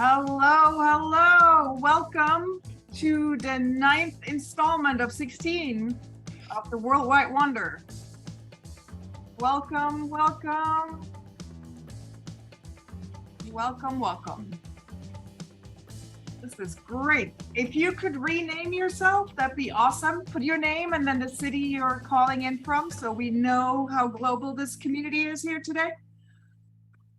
Hello. Welcome to the 9th installment of 16 of the Worldwide Wonder. Welcome. This is great. If you could rename yourself, that'd be awesome. Put your name and then the city you're calling in from so we know how global this community is here today.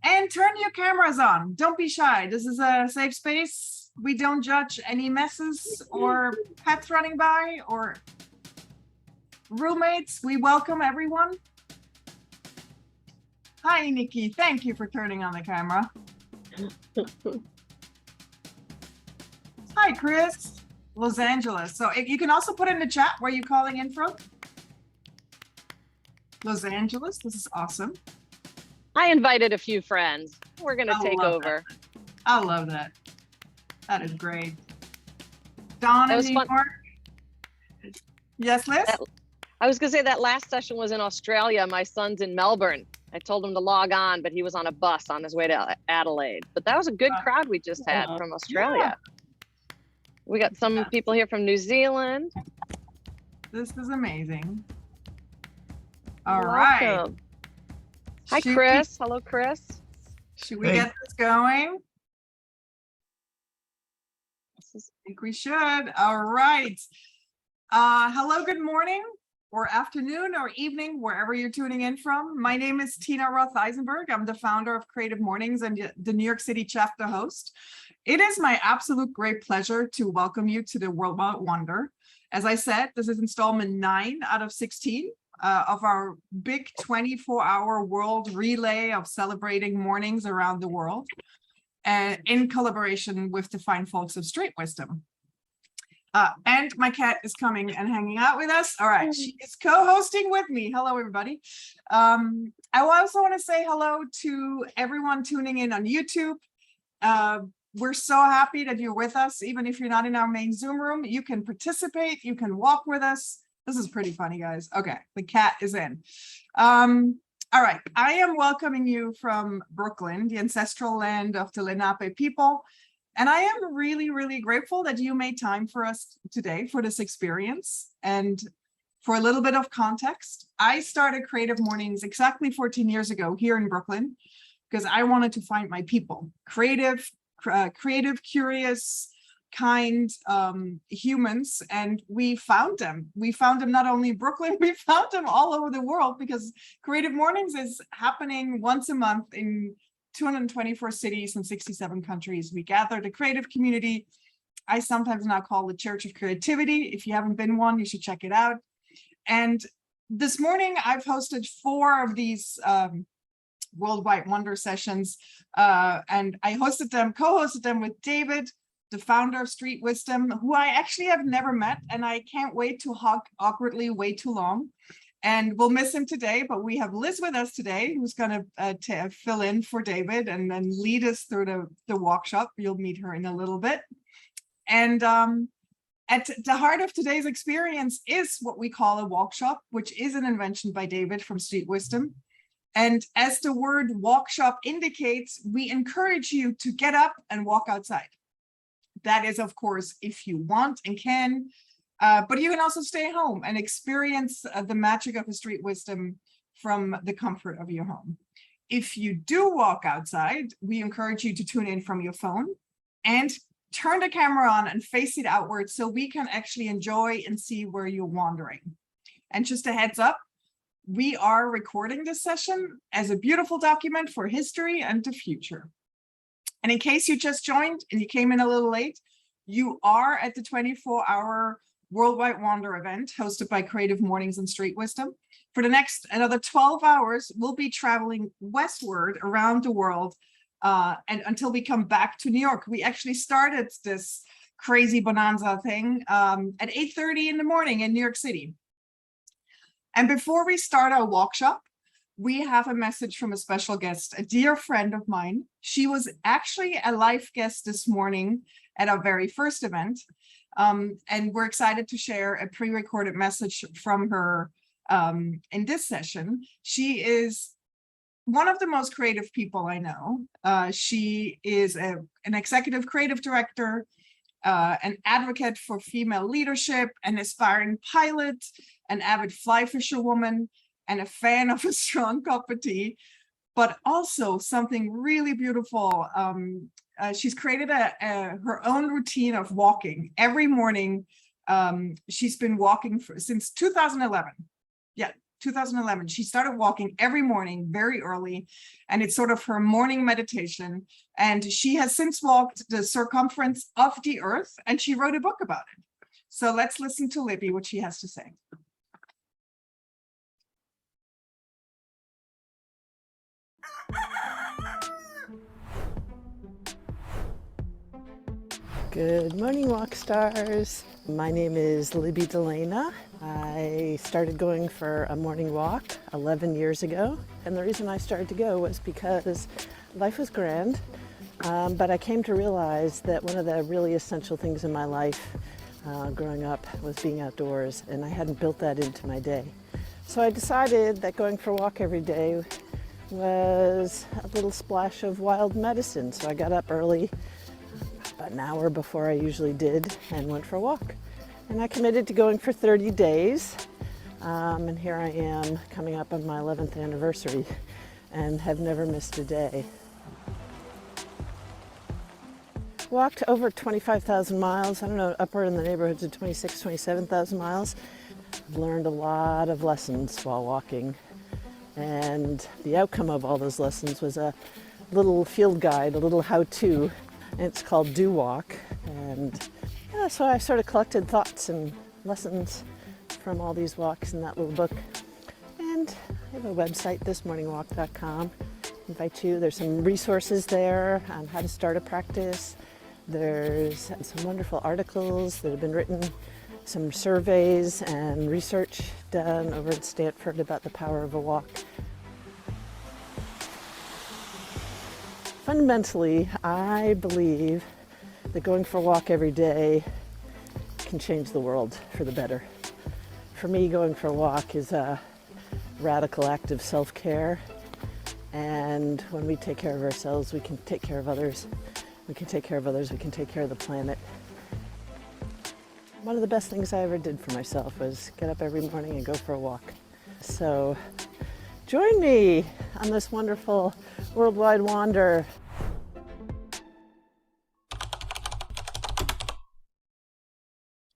And turn your cameras on. Don't be shy. This is a safe space. We don't judge any messes or pets running by or roommates. We welcome everyone. Hi, Nikki. Thank you for turning on the camera. Hi, Chris. Los Angeles. So you can also put in the chat where you're calling in from. Los Angeles. This is awesome. I invited a few friends. We're going to take over. I love that. That is great. Dawn in New York. Yes, Liz? I was going to say that last session was in Australia. My son's in Melbourne. I told him to log on, but he was on a bus on his way to Adelaide. But that was a good crowd we just had from Australia. Yeah. We got some people here from New Zealand. This is amazing. All right. Hi, Chris. Hello, Chris. Should we get this going? I think we should. All right. Hello, good morning or afternoon or evening, wherever you're tuning in from. My name is Tina Roth-Eisenberg. I'm the founder of Creative Mornings and the New York City chapter host. It is my absolute great pleasure to welcome you to the Worldwide Wonder. As I said, this is installment 9 out of 16. Of our big 24-hour world relay of celebrating mornings around the world, in collaboration with the fine folks of Street Wisdom. And my cat is coming and hanging out with us. All right, she is co-hosting with me. Hello, everybody. I also want to say hello to everyone tuning in on YouTube. We're so happy that you're with us. Even if you're not in our main Zoom room, you can participate, you can walk with us. This is pretty funny, guys. Okay, the cat is in. All right, I am welcoming you from Brooklyn, the ancestral land of the Lenape people. And I am really, really grateful that you made time for us today for this experience. And for a little bit of context, I started Creative Mornings exactly 14 years ago here in Brooklyn because I wanted to find my people, creative, curious, kind humans, and we found them not only in Brooklyn, we found them all over the world because Creative Mornings is happening once a month in 224 cities and 67 countries. We gather the creative community. I sometimes now call the Church of Creativity. If you haven't been one, you should check it out. And this morning I've hosted 4 of these Worldwide Wonder sessions, and I co-hosted them with David, the founder of Street Wisdom, who I actually have never met, and I can't wait to hug awkwardly way too long. And we'll miss him today, but we have Liz with us today, who's going to fill in for David and then lead us through the workshop. You'll meet her in a little bit. And at the heart of today's experience is what we call a workshop, which is an invention by David from Street Wisdom. And as the word workshop indicates, we encourage you to get up and walk outside. That is, of course, if you want and can, but you can also stay home and experience the magic of the Street Wisdom from the comfort of your home. If you do walk outside, we encourage you to tune in from your phone and turn the camera on and face it outward so we can actually enjoy and see where you're wandering. And just a heads up, we are recording this session as a beautiful document for history and the future. And in case you just joined and you came in a little late, you are at the 24-hour Worldwide Wonder event hosted by Creative Mornings and Street Wisdom. For the next another 12 hours, we'll be traveling westward around the world and until we come back to New York. We actually started this crazy bonanza thing at 8:30 in the morning in New York City. And before we start our workshop, we have a message from a special guest, a dear friend of mine. She was actually a live guest this morning at our very first event. And we're excited to share a pre-recorded message from her in this session. She is one of the most creative people I know. She is an executive creative director, an advocate for female leadership, an aspiring pilot, an avid fly fisherwoman, and a fan of a strong cup of tea, but also something really beautiful. She's created her own routine of walking every morning. She's been walking since 2011. Yeah, 2011. She started walking every morning very early, and it's sort of her morning meditation. And she has since walked the circumference of the earth, and she wrote a book about it. So let's listen to Libby, what she has to say. Good morning, walk stars. My name is Libby Delana. I started going for a morning walk 11 years ago. And the reason I started to go was because life was grand, but I came to realize that one of the really essential things in my life growing up was being outdoors, and I hadn't built that into my day. So I decided that going for a walk every day was a little splash of wild medicine. So I got up early, about an hour before I usually did, and went for a walk. And I committed to going for 30 days. And here I am coming up on my 11th anniversary and have never missed a day. Walked over 25,000 miles. I don't know, upward in the neighborhoods of 26, 27,000 miles. I've learned a lot of lessons while walking. And the outcome of all those lessons was a little field guide, a little how-to. And it's called Do Walk. And yeah, so I sort of collected thoughts and lessons from all these walks in that little book. And I have a website, thismorningwalk.com. Invite you. There's some resources there on how to start a practice. There's some wonderful articles that have been written, some surveys and research done over at Stanford about the power of a walk. Fundamentally, I believe that going for a walk every day can change the world for the better. For me, going for a walk is a radical act of self-care. And when we take care of ourselves, we can take care of others. We can take care of others, we can take care of the planet. One of the best things I ever did for myself was get up every morning and go for a walk. So join me on this wonderful worldwide wander.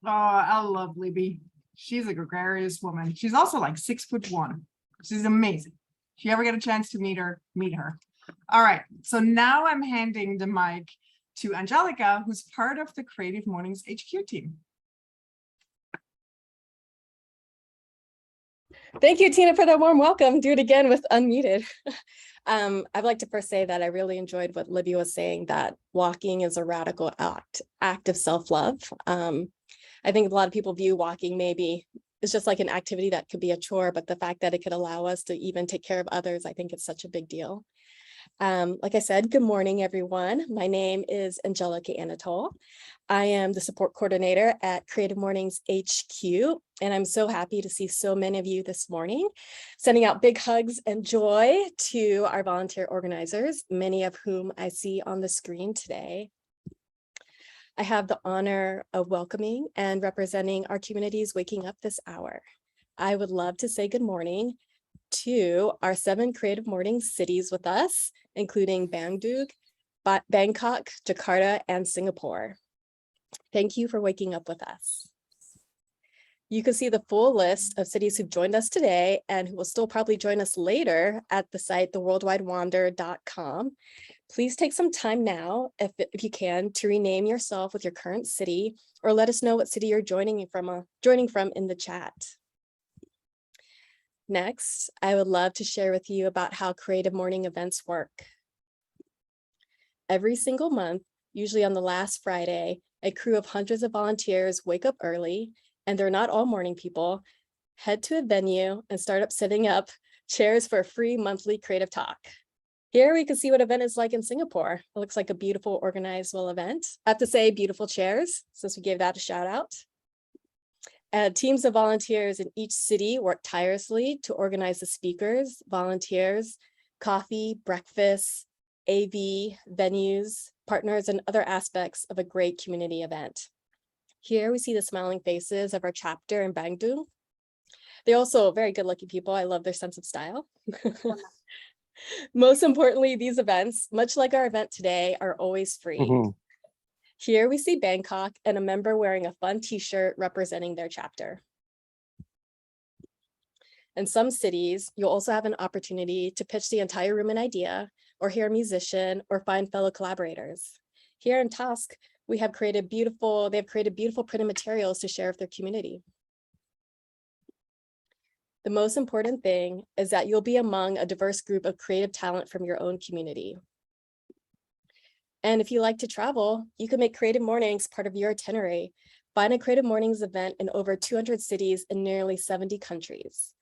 Oh, I love Libby. She's a gregarious woman. She's also like 6'1". She's amazing. If you ever get a chance to meet her, meet her. All right. So now I'm handing the mic to Angelica, who's part of the Creative Mornings HQ team. Thank you, Tina, for that warm welcome. Do it again with unmuted. I'd like to first say that I really enjoyed what Libby was saying, that walking is a radical act of self-love. I think a lot of people view walking maybe it's just like an activity that could be a chore, but the fact that it could allow us to even take care of others, I think it's such a big deal. Like I said, good morning, everyone. My name is Angelica Anatole. I am the support coordinator at Creative Mornings HQ, and I'm so happy to see so many of you this morning, sending out big hugs and joy to our volunteer organizers, many of whom I see on the screen today. I have the honor of welcoming and representing our communities waking up this hour. I would love to say good morning to our 7 Creative Mornings cities with us, including Bandung, Bangkok, Jakarta, and Singapore. Thank you for waking up with us. You can see the full list of cities who've joined us today and who will still probably join us later at the site theworldwidewander.com. Please take some time now, if you can, to rename yourself with your current city, or let us know what city you're joining from in the chat. Next, I would love to share with you about how Creative Morning events work. Every single month, usually on the last Friday, a crew of hundreds of volunteers wake up early, and they're not all morning people, head to a venue and start setting up chairs for a free monthly creative talk. Here we can see what event is like in Singapore. It looks like a beautiful, organized, well event. I have to say beautiful chairs, since we gave that a shout out. Teams of volunteers in each city work tirelessly to organize the speakers, volunteers, coffee, breakfast, AV, venues, partners, and other aspects of a great community event. Here we see the smiling faces of our chapter in Bangdu. They're also very good looking people. I love their sense of style. Most importantly, these events, much like our event today, are always free. Here we see Bangkok and a member wearing a fun t-shirt representing their chapter. In some cities, you'll also have an opportunity to pitch the entire room an idea, or hear a musician, or find fellow collaborators. Here in Tusk, they have created beautiful printed materials to share with their community. The most important thing is that you'll be among a diverse group of creative talent from your own community. And if you like to travel, you can make Creative Mornings part of your itinerary. Find a Creative Mornings event in over 200 cities in nearly 70 countries.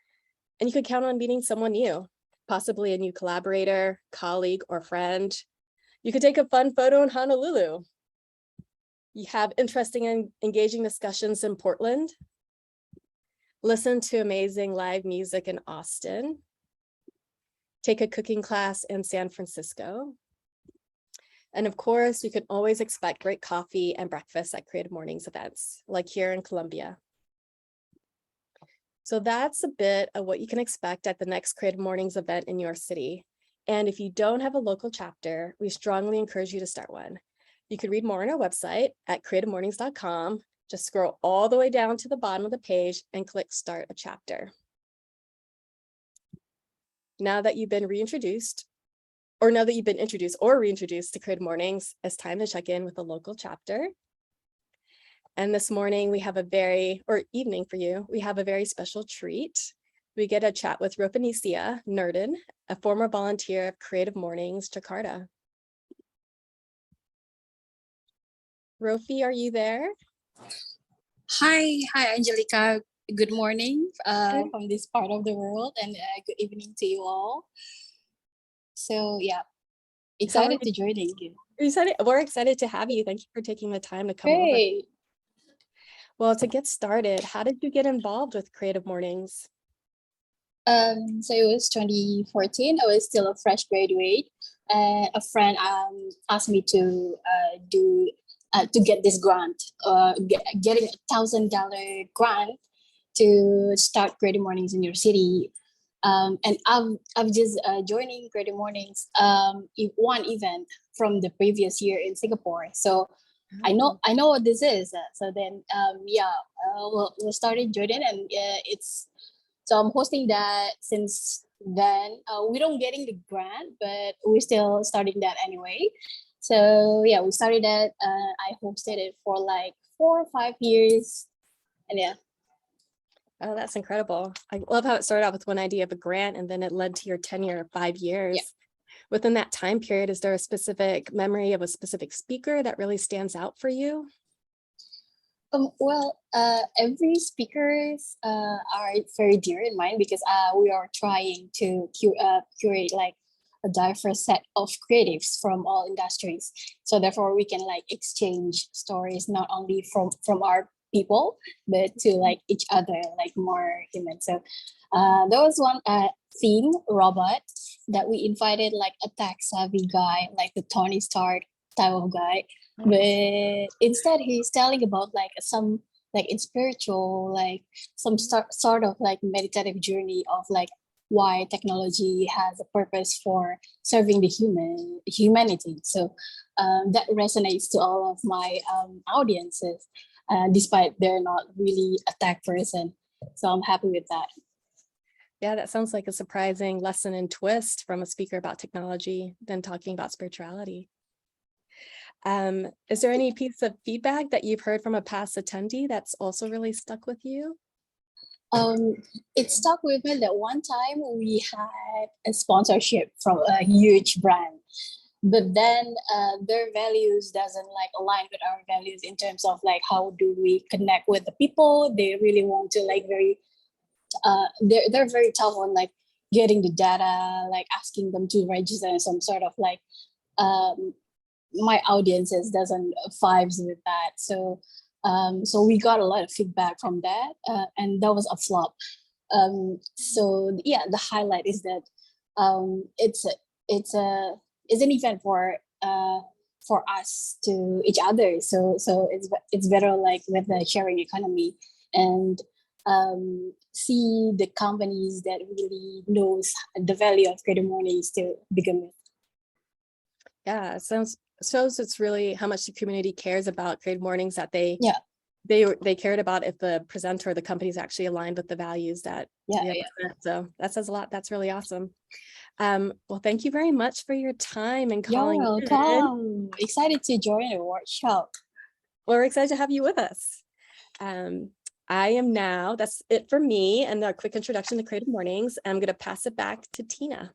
And you can count on meeting someone new, possibly a new collaborator, colleague, or friend. You could take a fun photo in Honolulu. You have interesting and engaging discussions in Portland. Listen to amazing live music in Austin. Take a cooking class in San Francisco. And of course, you can always expect great coffee and breakfast at Creative Mornings events, like here in Colombia. So that's a bit of what you can expect at the next Creative Mornings event in your city. And if you don't have a local chapter, we strongly encourage you to start one. You can read more on our website at creativemornings.com. Just scroll all the way down to the bottom of the page and click Start a Chapter. Now that you've been introduced or reintroduced to Creative Mornings, it's time to check in with a local chapter. And this morning we have evening for you, we have a very special treat. We get a chat with Ropanisia Nurdin, a former volunteer of Creative Mornings, Jakarta. Rofi, are you there? Hi, Angelica. Good morning from this part of the world, and good evening to you all. So yeah, excited to join you. We're excited to have you. Thank you for taking the time to come over. Well, to get started, how did you get involved with Creative Mornings? So it was 2014. I was still a fresh graduate. A friend asked me to get this grant, getting $1,000 grant to start Creative Mornings in your city. And I've just joining Creative Mornings one event from the previous year in Singapore. So I know what this is. So then we started joining, and so I'm hosting that since then. We don't getting the grant, but we're still starting that anyway. So yeah, we started that. I hosted it for like 4 or 5 years, and yeah. Oh, that's incredible. I love how it started out with one idea of a grant and then it led to your tenure of 5 years. Yeah. Within that time period, is there a specific memory of a specific speaker that really stands out for you? Every speakers are very dear in mind because we are trying to curate like a diverse set of creatives from all industries. So therefore we can like exchange stories, not only from our people, but to like each other, like more human. So there was one theme, robot, that we invited like a tech savvy guy, like the Tony Stark type of guy. But instead he's telling about like some like in spiritual, like some sort of like meditative journey of like why technology has a purpose for serving the humanity. So that resonates to all of my audiences, despite they're not really a tech person. So I'm happy with that. Yeah, that sounds like a surprising lesson and twist from a speaker about technology, then talking about spirituality. Is there any piece of feedback that you've heard from a past attendee that's also really stuck with you? It stuck with me that one time we had a sponsorship from a huge brand, but then their values doesn't like align with our values in terms of like how do we connect with the people. They really want to like they're very tough on like getting the data, like asking them to register some sort of like my audiences doesn't vibes with that. So we got a lot of feedback from that, and that was a flop. So yeah, the highlight is that it's it's an event for us to each other. So it's better like with the sharing economy, and see the companies that really knows the value of Creative Mornings to begin with. Yeah, it shows it's really how much the community cares about Creative Mornings, that they Yeah. they cared about if the presenter or the company's actually aligned with the values that Yeah, we represent. So that says a lot. That's really awesome. Well, thank you very much for your time and You're calling in. welcome. Excited to join the workshop. We're excited to have you with us. I am now, that's it for me and a quick introduction to Creative Mornings. I'm going to pass it back to Tina.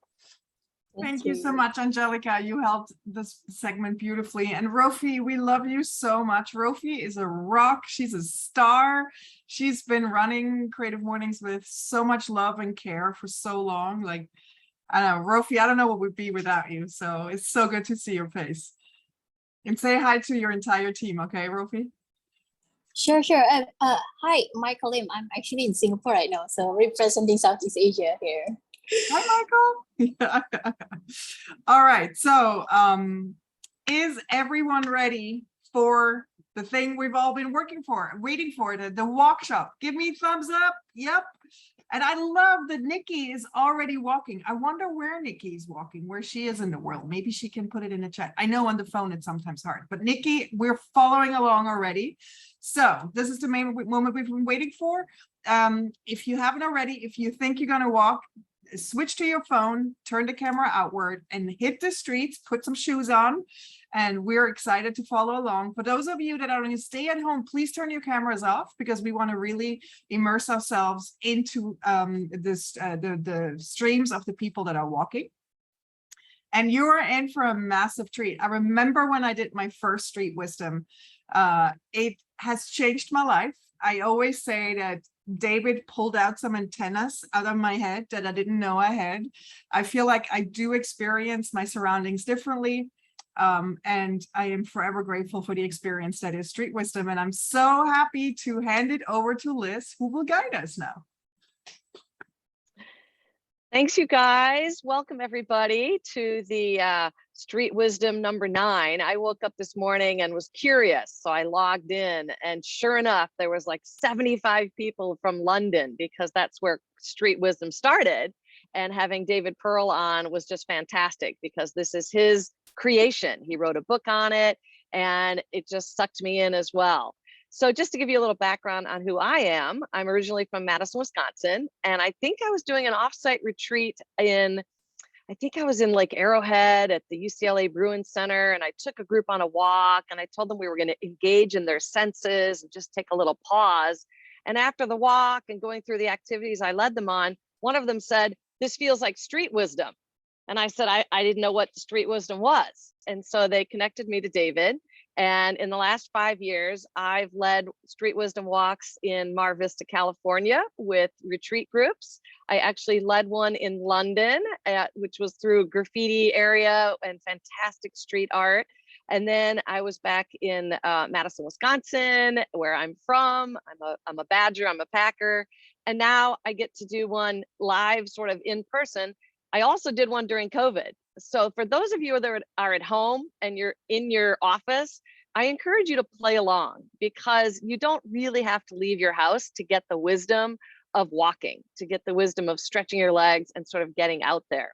Thank you so much, Angelica. You helped this segment beautifully. And Rofi, we love you so much. Rofi is a rock. She's a star. She's been running Creative Mornings with so much love and care for so long. Like, I don't know, Rofi, I don't know what we'd be without you. So it's so good to see your face. And say hi to your entire team, okay, Rofi? Sure. Hi, Michael Lim. I'm actually in Singapore right now, so representing Southeast Asia here. Hi, Michael. All right. So, is everyone ready for the thing we've all been waiting for, the workshop? Give me thumbs up. Yep. And I love that Nikki is already walking. I wonder where Nikki is walking, where she is in the world. Maybe she can put it in the chat. I know on the phone it's sometimes hard, but Nikki, we're following along already. So this is the main moment we've been waiting for. If you haven't already, if you think you're going to walk, switch to your phone, turn the camera outward and hit the streets, put some shoes on, and we're excited to follow along. For those of you that are going to stay at home, please turn your cameras off because we want to really immerse ourselves into the streams of the people that are walking. And you're in for a massive treat. I remember when I did my first Street Wisdom, it has changed my life. I always say that David pulled out some antennas out of my head that I didn't know I had. I feel like I do experience my surroundings differently. And I am forever grateful for the experience that is Street Wisdom. And I'm so happy to hand it over to Liz, who will guide us now. Thanks, you guys. Welcome everybody to the Street Wisdom number 9. I woke up this morning and was curious, so I logged in, and sure enough, there was like 75 people from London because that's where Street Wisdom started. And having David Pearl on was just fantastic because this is his creation. He wrote a book on it, and it just sucked me in as well. So just to give you a little background on who I am, I'm originally from Madison, Wisconsin, and I think I was doing an offsite retreat I think I was in Lake Arrowhead at the UCLA Bruin Center, and I took a group on a walk, and I told them we were going to engage in their senses and just take a little pause. And after the walk and going through the activities I led them on, one of them said, "This feels like Street Wisdom." And I said, I didn't know what Street Wisdom was. And so they connected me to David. And in the last 5 years, I've led Street Wisdom walks in Mar Vista, California with retreat groups. I actually led one in London, which was through a graffiti area and fantastic street art. And then I was back in Madison, Wisconsin, where I'm from. I'm a Badger, I'm a Packer. And now I get to do one live, sort of in person. I also did one during COVID. So for those of you that are at home and you're in your office, I encourage you to play along because you don't really have to leave your house to get the wisdom of walking, to get the wisdom of stretching your legs and sort of getting out there.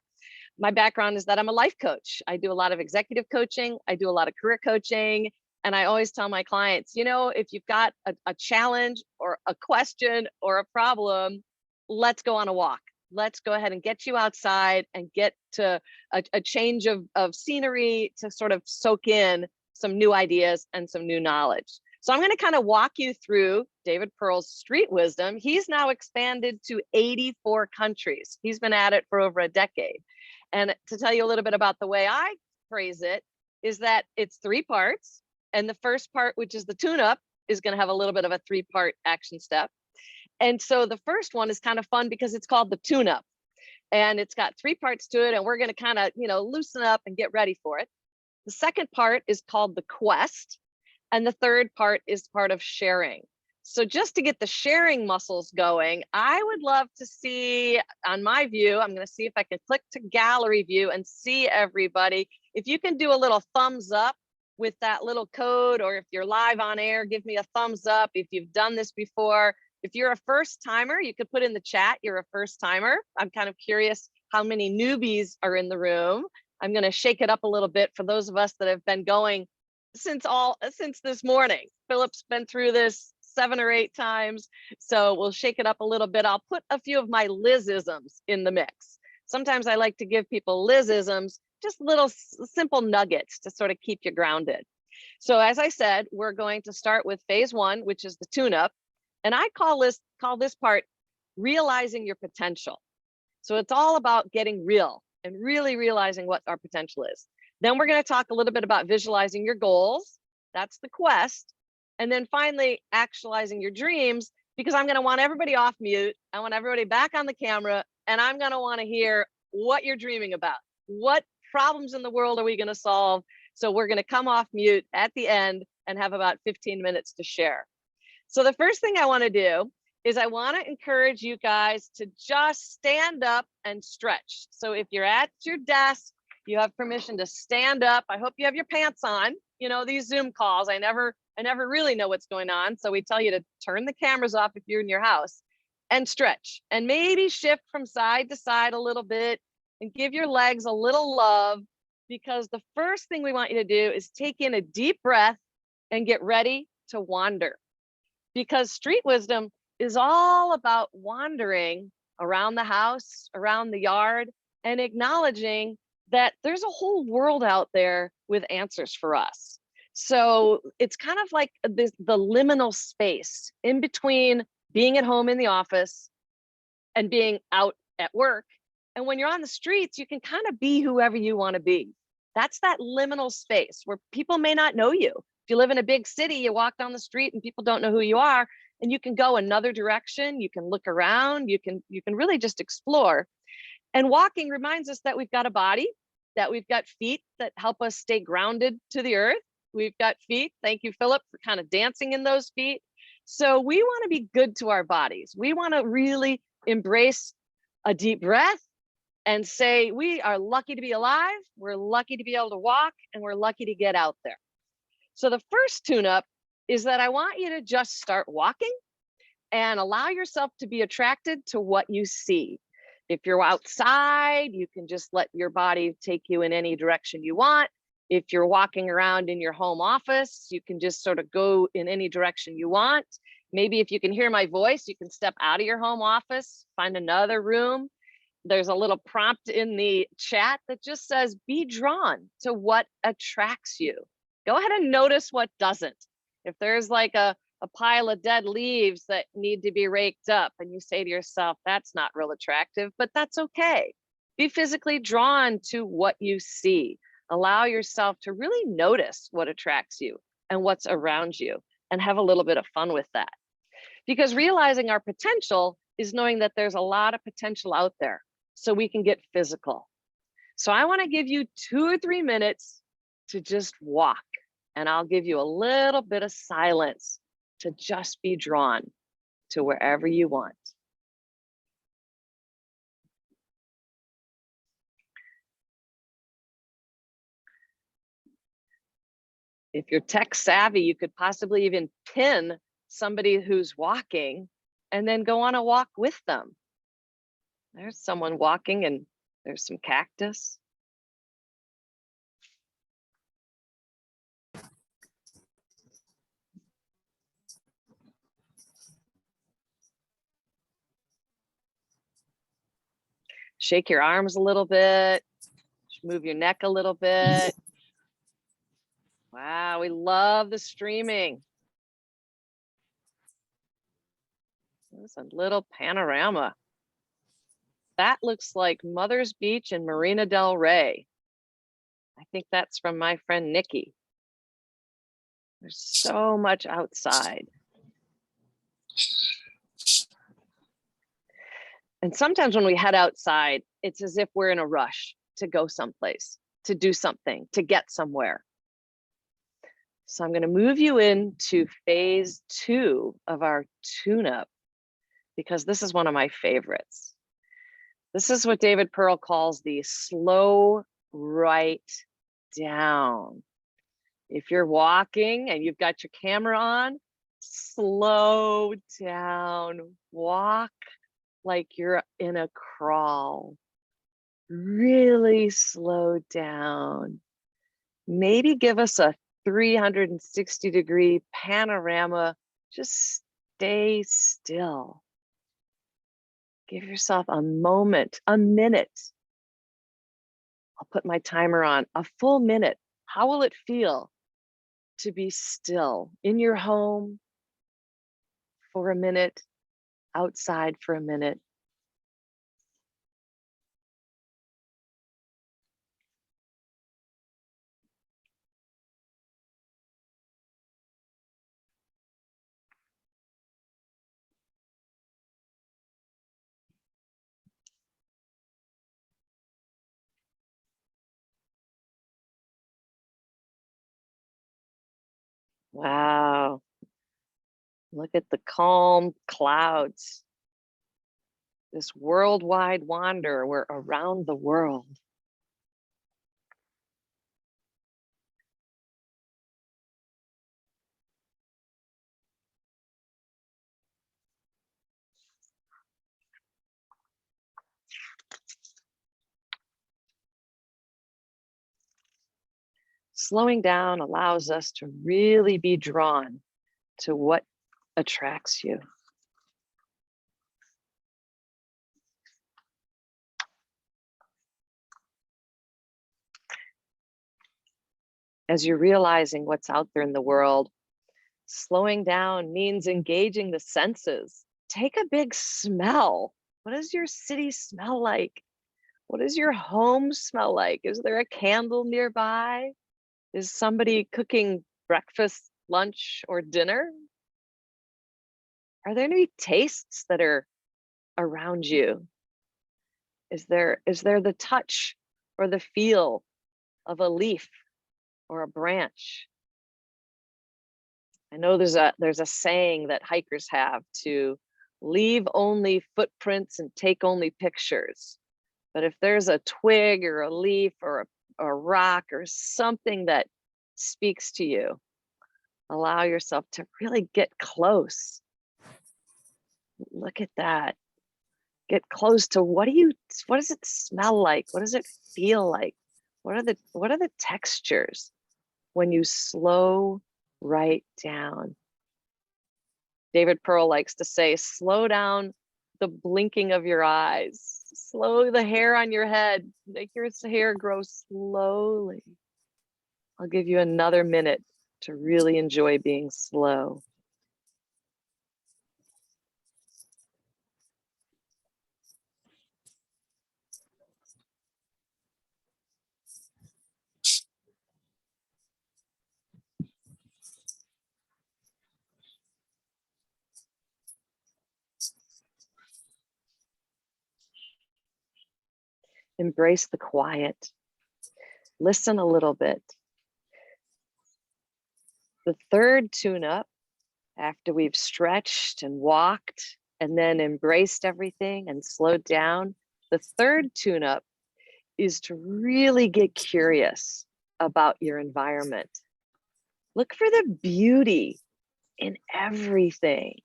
My background is that I'm a life coach. I do a lot of executive coaching. I do a lot of career coaching. And I always tell my clients, you know, if you've got a challenge or a question or a problem, let's go on a walk. Let's go ahead and get you outside and get to a change of scenery to sort of soak in some new ideas and some new knowledge. So I'm going to kind of walk you through David Pearl's Street Wisdom. He's now expanded to 84 countries. He's been at it for over a decade. And to tell you a little bit about the way I phrase it, is that it's 3 parts. And the first part, which is the tune-up, is going to have a little bit of a 3-part action step. And so the first one is kind of fun because it's called the tune-up. And it's got 3 parts to it. And we're going to kind of, loosen up and get ready for it. The second part is called the quest. And the third part is part of sharing. So just to get the sharing muscles going, I would love to see on my view, I'm going to see if I can click to gallery view and see everybody. If you can do a little thumbs up with that little code, or if you're live on air, give me a thumbs up if you've done this before. If you're a first timer, you could put in the chat, you're a first timer. I'm kind of curious how many newbies are in the room. I'm going to shake it up a little bit for those of us that have been going since this morning. Philip's been through this 7 or 8 times, so we'll shake it up a little bit. I'll put a few of my Liz-isms in the mix. Sometimes I like to give people Liz-isms, just little simple nuggets to sort of keep you grounded. So as I said, we're going to start with phase 1, which is the tune-up, and I call this part realizing your potential. So it's all about getting real and really realizing what our potential is. Then we're going to talk a little bit about visualizing your goals. That's the quest. And then finally, actualizing your dreams, because I'm going to want everybody off mute. I want everybody back on the camera, and I'm going to want to hear what you're dreaming about. What problems in the world are we going to solve? So we're going to come off mute at the end and have about 15 minutes to share. So the first thing I want to do is I want to encourage you guys to just stand up and stretch. So if you're at your desk, you have permission to stand up. I hope you have your pants on. You know, these Zoom calls, I never really know what's going on. So we tell you to turn the cameras off if you're in your house and stretch, and maybe shift from side to side a little bit and give your legs a little love, because the first thing we want you to do is take in a deep breath and get ready to wander. Because street wisdom is all about wandering around the house, around the yard, and acknowledging that there's a whole world out there with answers for us. So it's kind of like the liminal space in between being at home in the office and being out at work. And when you're on the streets, you can kind of be whoever you want to be. That's that liminal space where people may not know you. If you live in a big city, you walk down the street and people don't know who you are, and you can go another direction. You can look around. You can really just explore. And walking reminds us that we've got a body, that we've got feet that help us stay grounded to the earth. We've got feet. Thank you, Philip, for kind of dancing in those feet. So we want to be good to our bodies. We want to really embrace a deep breath and say, we are lucky to be alive. We're lucky to be able to walk, and we're lucky to get out there. So the first tune-up is that I want you to just start walking and allow yourself to be attracted to what you see. If you're outside, you can just let your body take you in any direction you want. If you're walking around in your home office, you can just sort of go in any direction you want. Maybe if you can hear my voice, you can step out of your home office, find another room. There's a little prompt in the chat that just says, be drawn to what attracts you. Go ahead and notice what doesn't. If there's like a pile of dead leaves that need to be raked up, and you say to yourself, that's not real attractive, but that's okay. Be physically drawn to what you see. Allow yourself to really notice what attracts you and what's around you, and have a little bit of fun with that. Because realizing our potential is knowing that there's a lot of potential out there, so we can get physical. So I want to give you 2 or 3 minutes to just walk, and I'll give you a little bit of silence to just be drawn to wherever you want. If you're tech savvy, you could possibly even pin somebody who's walking and then go on a walk with them. There's someone walking, and there's some cactus. Shake your arms a little bit, move your neck a little bit. Wow, we love the streaming. There's a little panorama. That looks like Mother's Beach and Marina del Rey. I think that's from my friend Nikki. There's so much outside. And sometimes when we head outside, it's as if we're in a rush to go someplace, to do something, to get somewhere. So I'm going to move you into phase 2 of our tune-up, because this is one of my favorites. This is what David Pearl calls the slow right down. If you're walking and you've got your camera on, slow down. Walk like you're in a crawl. Really slow down. Maybe give us a 360-degree panorama. Just stay still. Give yourself a moment, a minute. I'll put my timer on, a full minute. How will it feel to be still in your home for a minute, outside for a minute? Wow. Look at the calm clouds. This worldwide wander, we're around the world. Slowing down allows us to really be drawn to what attracts you. As you're realizing what's out there in the world, slowing down means engaging the senses. Take a big smell. What does your city smell like? What does your home smell like? Is there a candle nearby? Is somebody cooking breakfast, lunch, or dinner? Are there any tastes that are around you? Is there the touch or the feel of a leaf or a branch? I know there's a saying that hikers have to leave only footprints and take only pictures. But if there's a twig or a leaf or a rock or something that speaks to you, allow yourself to really get close. Look at that. Get close to what does it smell like? What does it feel like? What are the textures when you slow right down? David Pearl likes to say, slow down the blinking of your eyes. Slow the hair on your head. Make your hair grow slowly. I'll give you another minute to really enjoy being slow. Embrace the quiet. Listen a little bit. The third tune-up, after we've stretched and walked and then embraced everything and slowed down, the third tune-up is to really get curious about your environment. Look for the beauty in everything.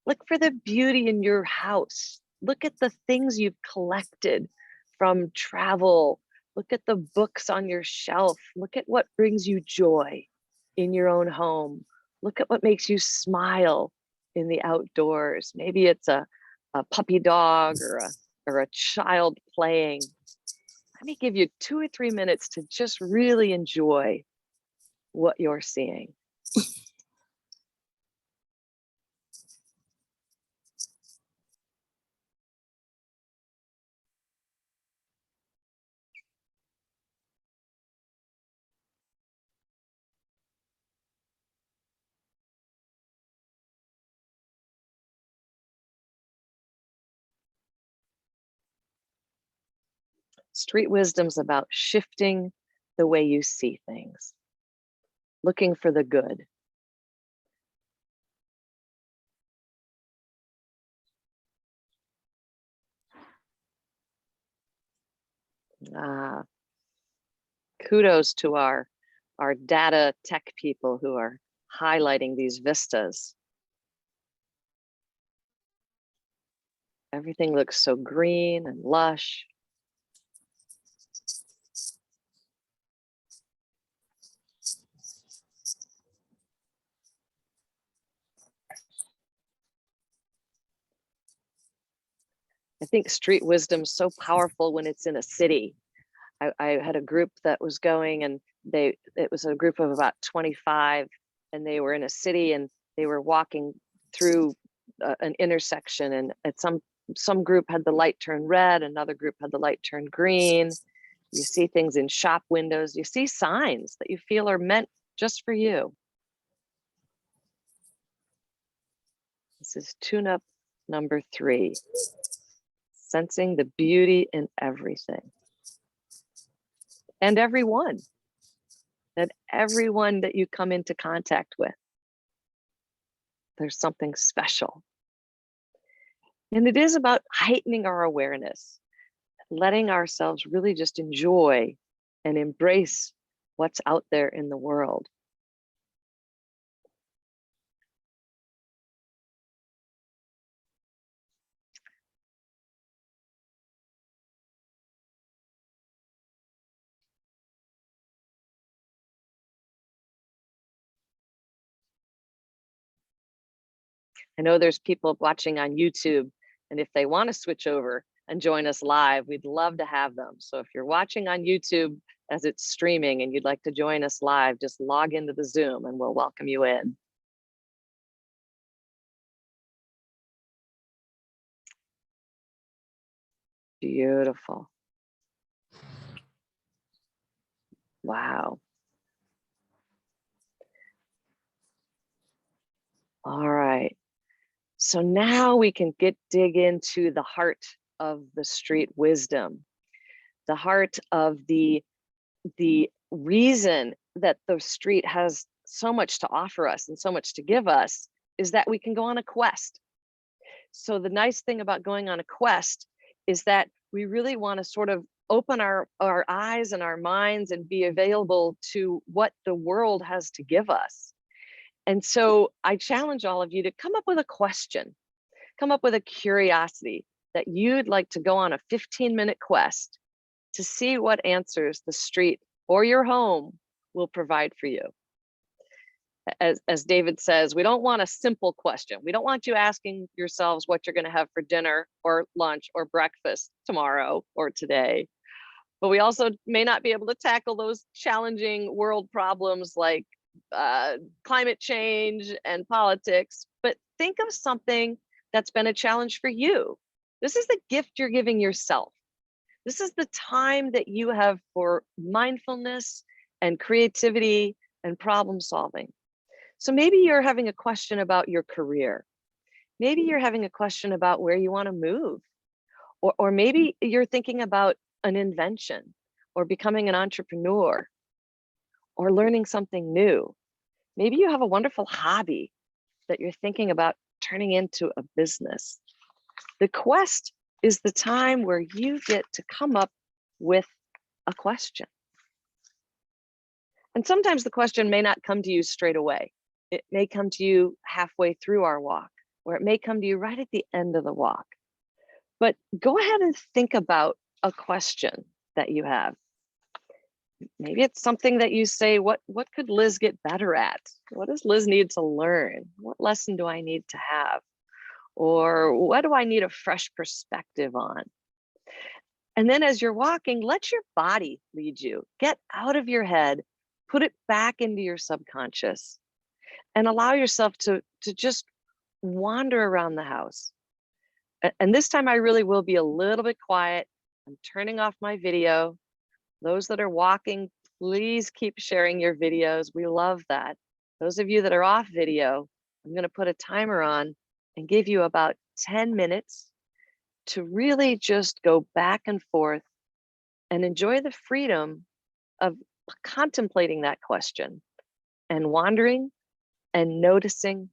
Look for the beauty in your house. Look at the things you've collected from travel. Look at the books on your shelf. Look at what brings you joy in your own home. Look at what makes you smile in the outdoors. Maybe it's a puppy dog or a child playing. Let me give you 2 or 3 minutes to just really enjoy what you're seeing. Street wisdom's about shifting the way you see things. looking for the good. Kudos to our data tech people who are highlighting these vistas. Everything looks so green and lush. I think street wisdom is so powerful when it's in a city. I had a group that was going, and it was a group of about 25, and they were in a city, and they were walking through an intersection, and at some group had the light turn red, another group had the light turn green. You see things in shop windows, you see signs that you feel are meant just for you. This is tune-up number 3. Sensing the beauty in everything. And everyone that you come into contact with. There's something special. And it is about heightening our awareness, letting ourselves really just enjoy and embrace what's out there in the world. I know there's people watching on YouTube, and if they want to switch over and join us live, we'd love to have them. So if you're watching on YouTube as it's streaming and you'd like to join us live, just log into the Zoom and we'll welcome you in. Beautiful. Wow. All right. So now we can dig into the heart of the street wisdom, the heart of the reason that the street has so much to offer us and so much to give us is that we can go on a quest. So the nice thing about going on a quest is that we really want to sort of open our eyes and our minds and be available to what the world has to give us. And so I challenge all of you to come up with a question, come up with a curiosity that you'd like to go on a 15-minute quest to see what answers the street or your home will provide for you. As David says, we don't want a simple question. We don't want you asking yourselves what you're going to have for dinner or lunch or breakfast tomorrow or today. But we also may not be able to tackle those challenging world problems like climate change and politics. But think of something that's been a challenge for you. This is the gift you're giving yourself. This is the time that you have for mindfulness and creativity and problem solving. So maybe you're having a question about your career. Maybe you're having a question about where you want to move. Or maybe you're thinking about an invention or becoming an entrepreneur or learning something new. Maybe you have a wonderful hobby that you're thinking about turning into a business. The quest is the time where you get to come up with a question. And sometimes the question may not come to you straight away. It may come to you halfway through our walk, or it may come to you right at the end of the walk. But go ahead and think about a question that you have. Maybe it's something that you say, what could Liz get better at? What does Liz need to learn? What lesson do I need to have? Or what do I need a fresh perspective on? And then as you're walking, let your body lead you. Get out of your head, put it back into your subconscious, and allow yourself to just wander around the house. And this time I really will be a little bit quiet. I'm turning off my video. Those that are walking, please keep sharing your videos. We love that. Those of you that are off video, I'm going to put a timer on and give you about 10 minutes to really just go back and forth and enjoy the freedom of contemplating that question and wandering and noticing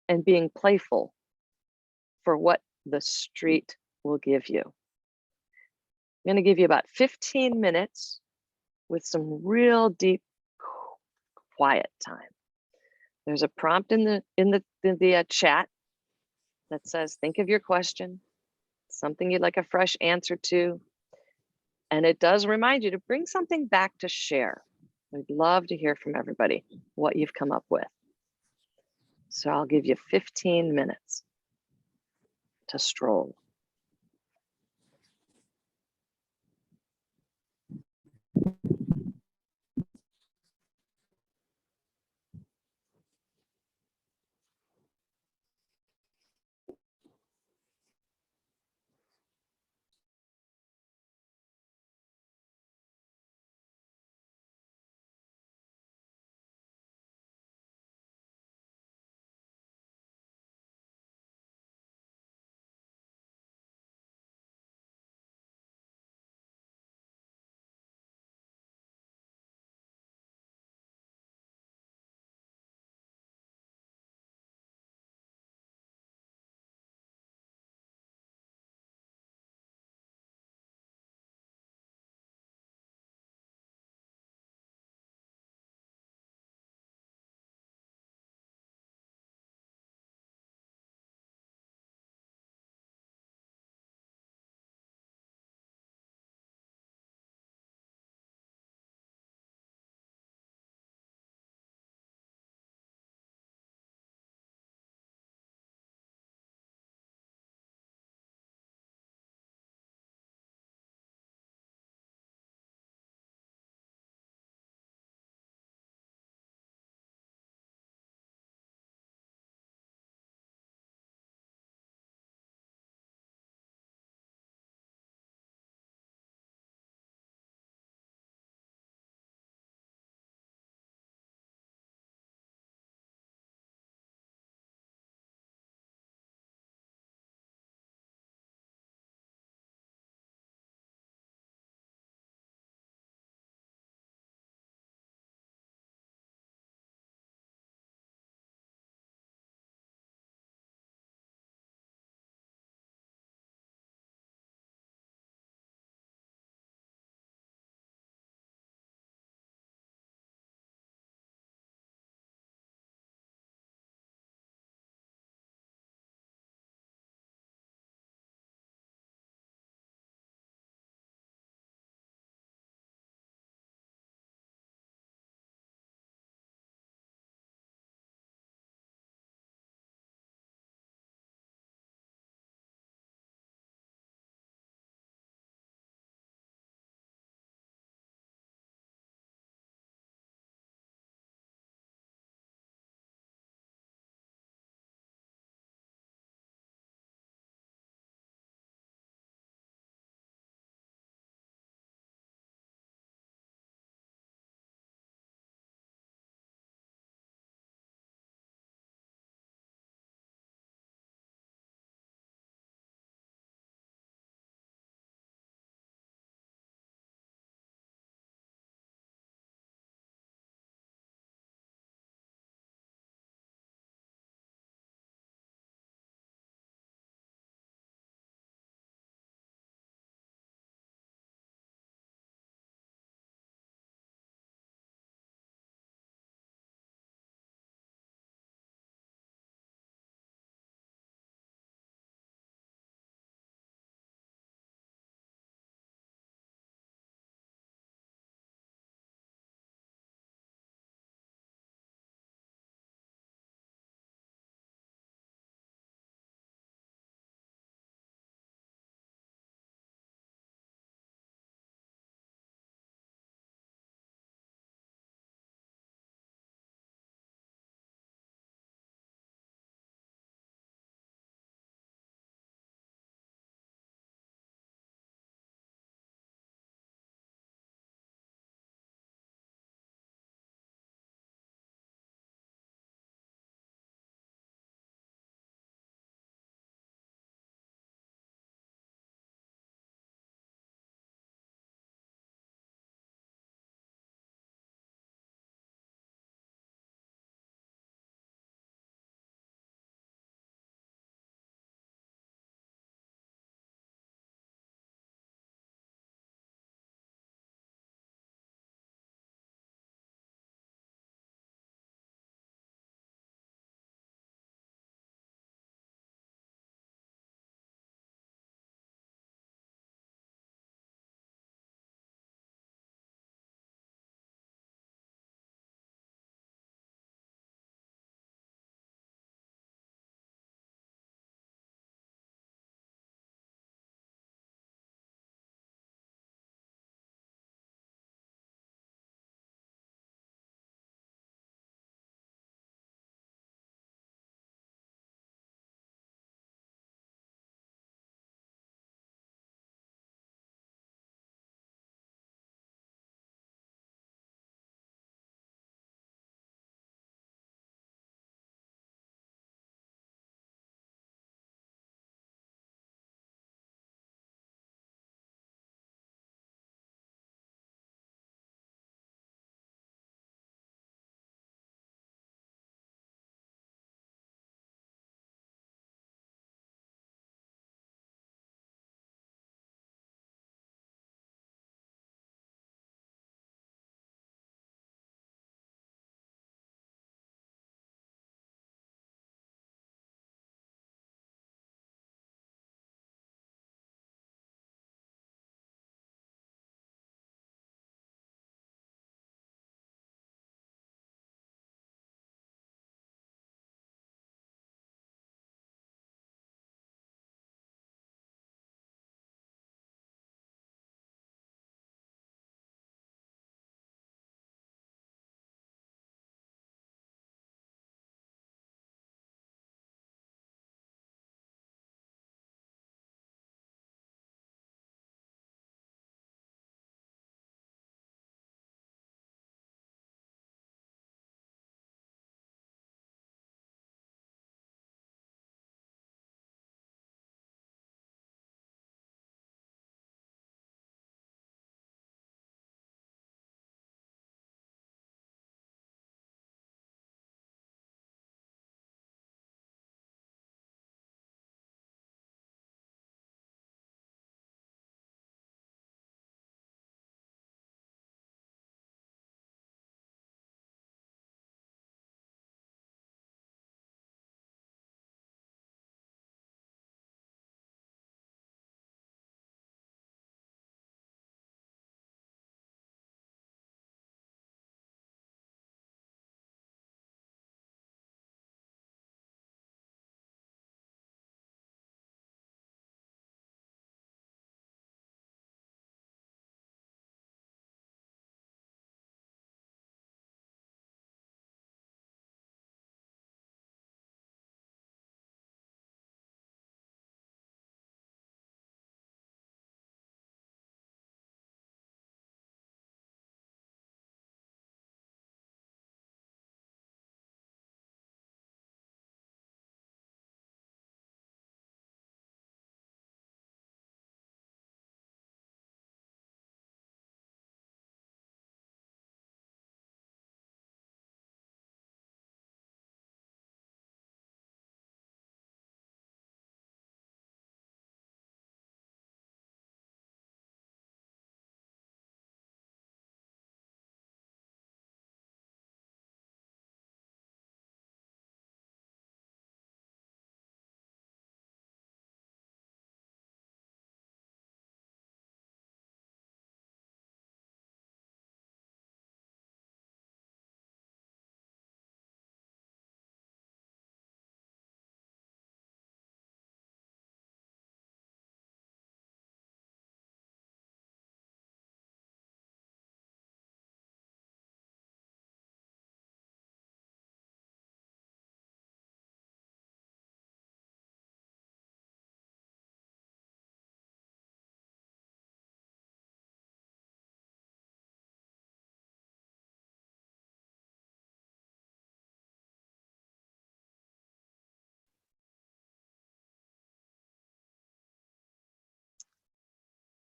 and being playful for what the street will give you. I'm going to give you about 15 minutes with some real deep quiet time. There's a prompt in the chat that says, think of your question, something you'd like a fresh answer to. And it does remind you to bring something back to share. We'd love to hear from everybody what you've come up with. So I'll give you 15 minutes to stroll.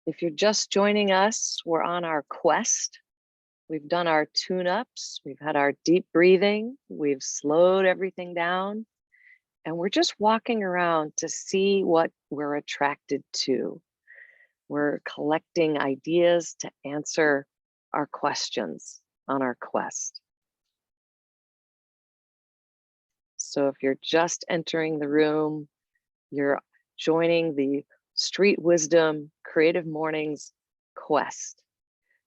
If you're just joining us, we're on our quest. We've done our tune-ups, we've had our deep breathing, we've slowed everything down, and we're just walking around to see what we're attracted to. We're collecting ideas to answer our questions on our quest. So if you're just entering the room, you're joining the Street Wisdom Creative Mornings quest.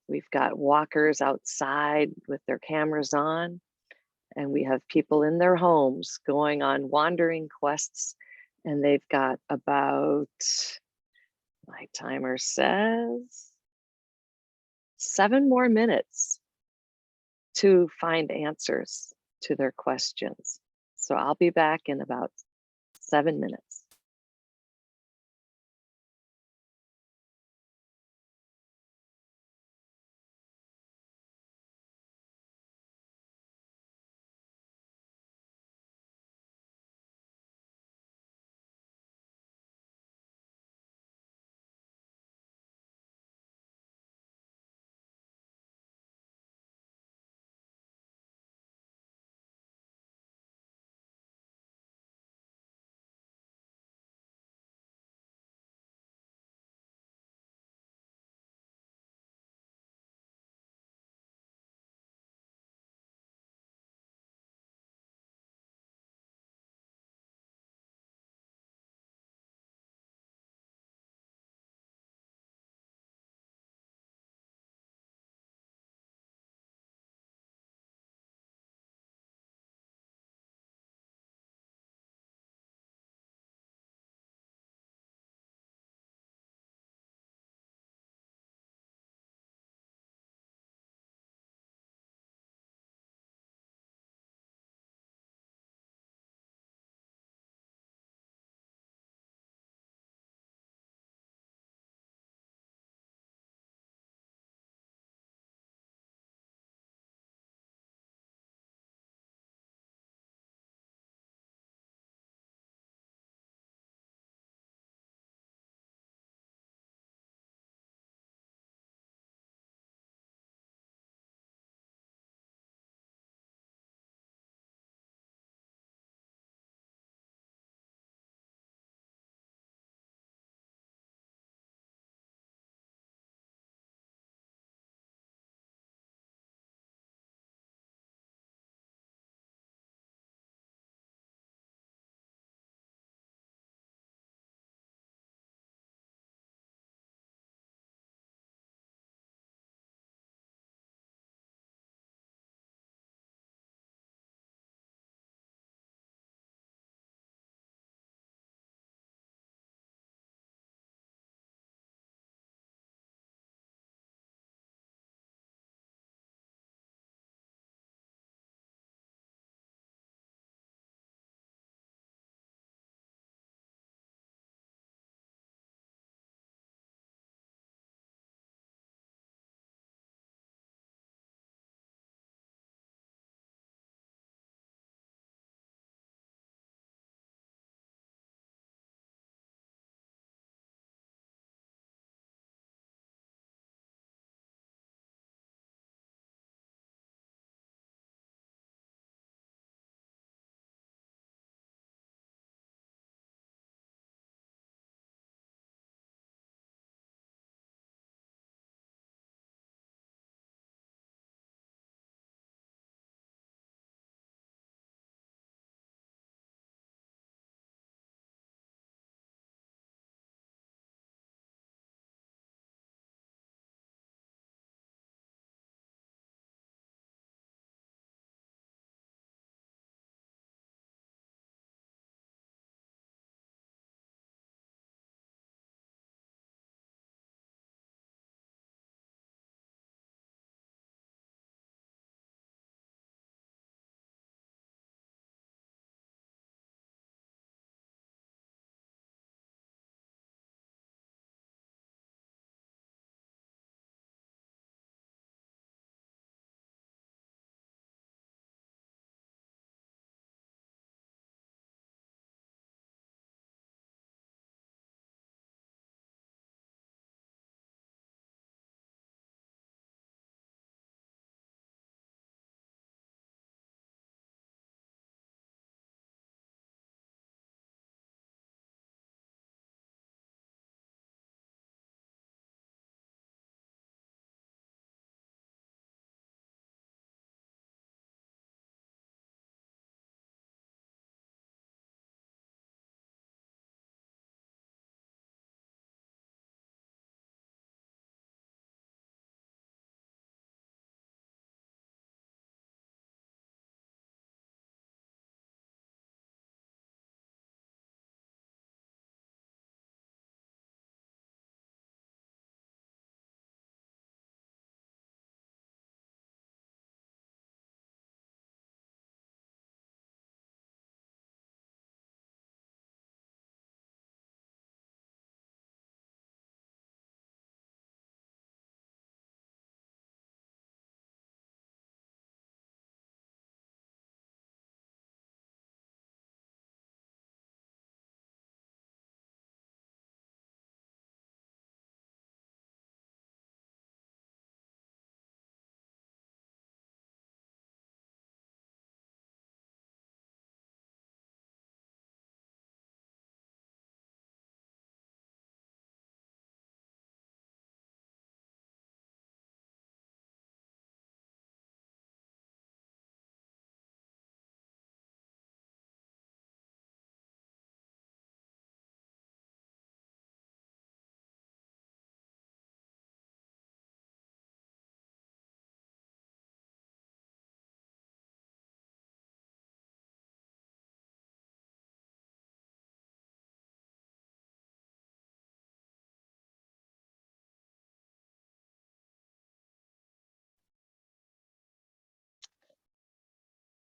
We've got walkers outside with their cameras on, and we have people in their homes going on wandering quests, and they've got about, my timer says, 7 more minutes to find answers to their questions. So I'll be back in about 7 minutes.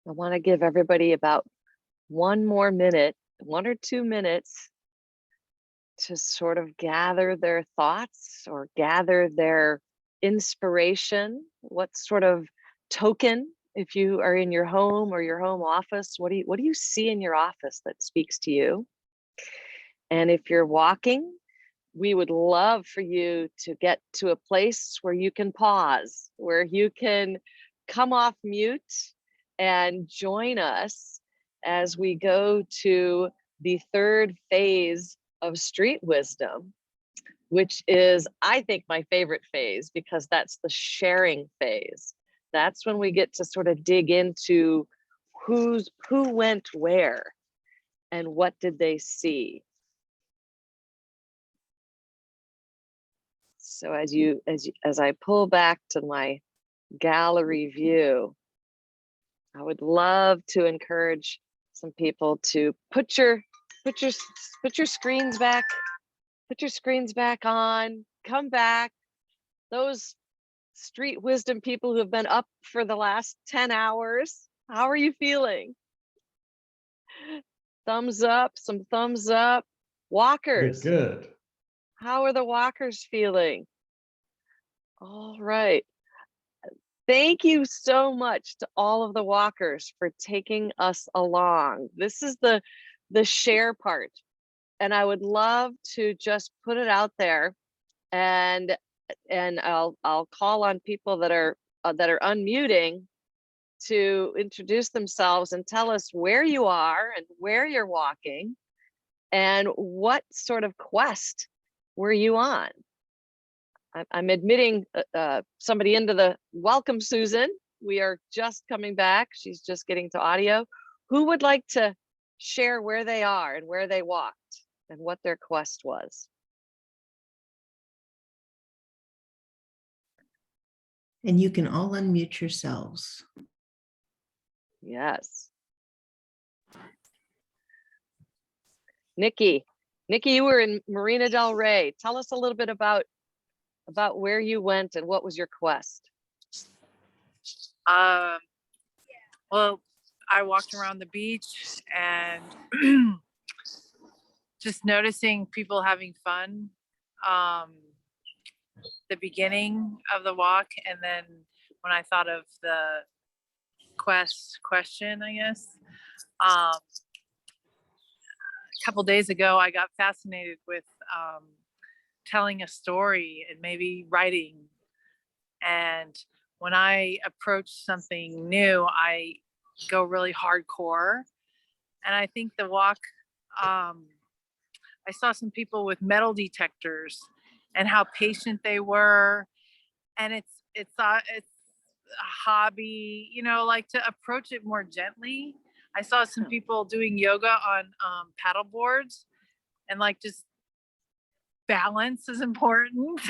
I want to give everybody about 1 more minute, 1 or 2 minutes to sort of gather their thoughts or gather their inspiration. What sort of token, if you are in your home or your home office, what do you see in your office that speaks to you? And if you're walking, we would love for you to get to a place where you can pause, where you can come off mute and join us as we go to the 3rd phase of street wisdom, which is, I think, my favorite phase, because that's the sharing phase. That's when we get to sort of dig into who went where and what did they see. So as I pull back to my gallery view, I would love to encourage some people to put your screens back, on, come back. Those street wisdom people who have been up for the last 10 hours, how are you feeling? Thumbs up, some thumbs up. Walkers. Good. How are the walkers feeling? All right. Thank you so much to all of the walkers for taking us along. This is the share part. And I would love to just put it out there, and I'll call on people that are unmuting to introduce themselves and tell us where you are and where you're walking and what sort of quest were you on. I'm admitting somebody into the welcome, Susan. We are just coming back. She's just getting to audio. Who would like to share where they are and where they walked and what their quest was? And you can all unmute yourselves. Yes. Nikki, you were in Marina Del Rey. Tell us a little bit about where you went and what was your quest. Well, I walked around the beach and just noticing people having fun. The beginning of the walk, and then when I thought of the question, I guess, a couple days ago, I got fascinated with telling a story and maybe writing. And when I approach something new, I go really hardcore. And I think the walk, I saw some people with metal detectors and how patient they were. And it's a hobby, like to approach it more gently. I saw some people doing yoga on paddle boards, and like just balance is important.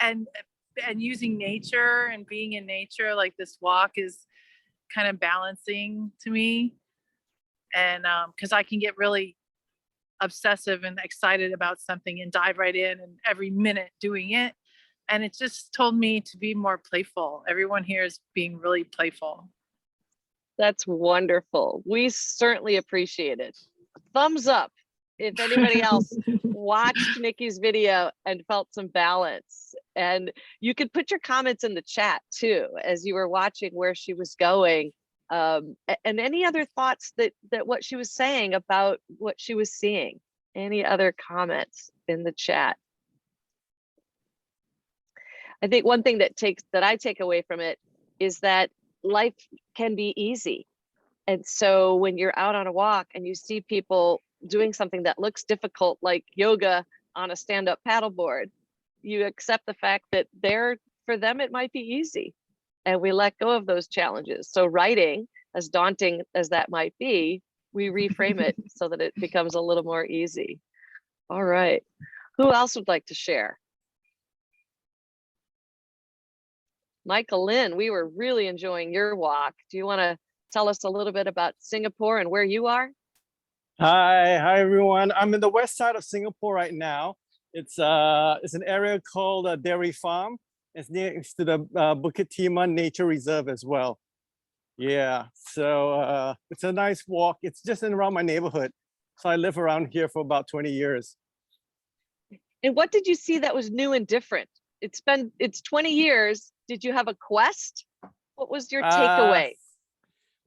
and using nature and being in nature, like this walk is kind of balancing to me. And because I can get really obsessive and excited about something and dive right in and every minute doing it. And it just told me to be more playful. Everyone here is being really playful. That's wonderful. We certainly appreciate it. Thumbs up if anybody else watched Nikki's video and felt some balance. And you could put your comments in the chat too, as you were watching where she was going. And any other thoughts that what she was saying about what she was seeing. Any other comments in the chat? I think one thing that I take away from it is that life can be easy. And so when you're out on a walk and you see people doing something that looks difficult, like yoga on a stand-up paddleboard, you accept the fact that for them it might be easy, and we let go of those challenges. So writing, as daunting as that might be, we reframe it so that it becomes a little more easy. All right, who else would like to share? Michael Lynn, we were really enjoying your walk. Do you want to tell us a little bit about Singapore and where you are? Hi everyone. I'm in the west side of Singapore right now. It's an area called Dairy Farm. It's next to the Bukit Timah Nature Reserve as well. Yeah, so it's a nice walk. It's just in around my neighborhood. So I live around here for about 20 years. And what did you see that was new and different? It's 20 years. Did you have a quest? What was your takeaway?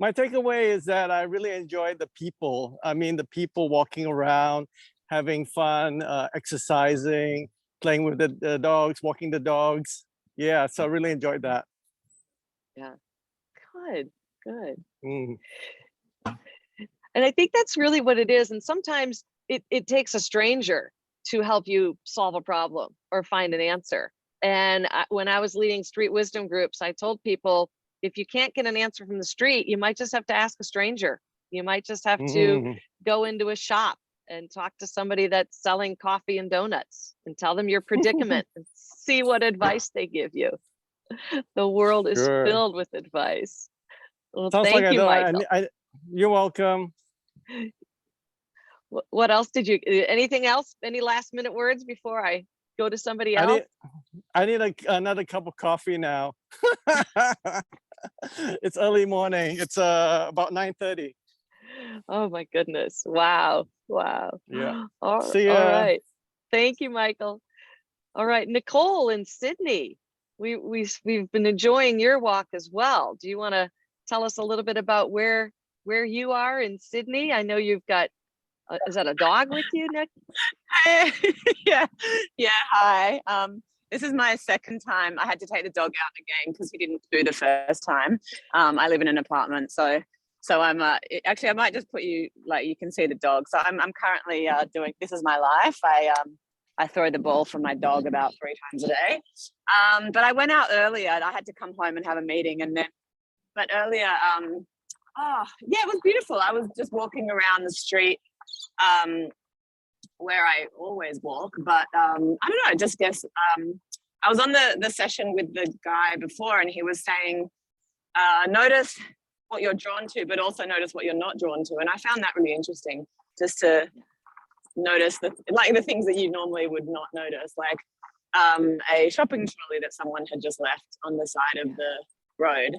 My takeaway is that I really enjoyed the people. I mean, the people walking around, having fun, exercising, playing with the dogs, walking the dogs. Yeah, so I really enjoyed that. Yeah, good. Mm. And I think that's really what it is. And sometimes it takes a stranger to help you solve a problem or find an answer. And when I was leading street wisdom groups, I told people, if you can't get an answer from the street, you might just have to ask a stranger. You might just have to go into a shop and talk to somebody that's selling coffee and donuts and tell them your predicament and see what advice they give you. The world is filled with advice. Well, Sounds thank like you, Michael. You're welcome. What else did you, anything else? Any last minute words before I go to somebody else? I need another cup of coffee now. It's early morning. It's about 9:30. Oh my goodness. Wow. Yeah. All right. Thank you, Michael. All right, Nicole in Sydney. We've been enjoying your walk as well. Do you want to tell us a little bit about where you are in Sydney? I know you've got, is that a dog with you, Nick? yeah. Hi. This is my second time. I had to take the dog out again because he didn't do the first time. I live in an apartment, so I'm actually I might just put you, like, you can see the dog. So I'm currently doing This Is My Life. I throw the ball for my dog about 3 times a day. But I went out earlier. I had to come home and have a meeting, but earlier, it was beautiful. I was just walking around the street where I always walk, but I don't know, I just guess I was on the session with the guy before, and he was saying, notice what you're drawn to, but also notice what you're not drawn to. And I found that really interesting, just to notice the things that you normally would not notice, like a shopping trolley that someone had just left on the side of the road.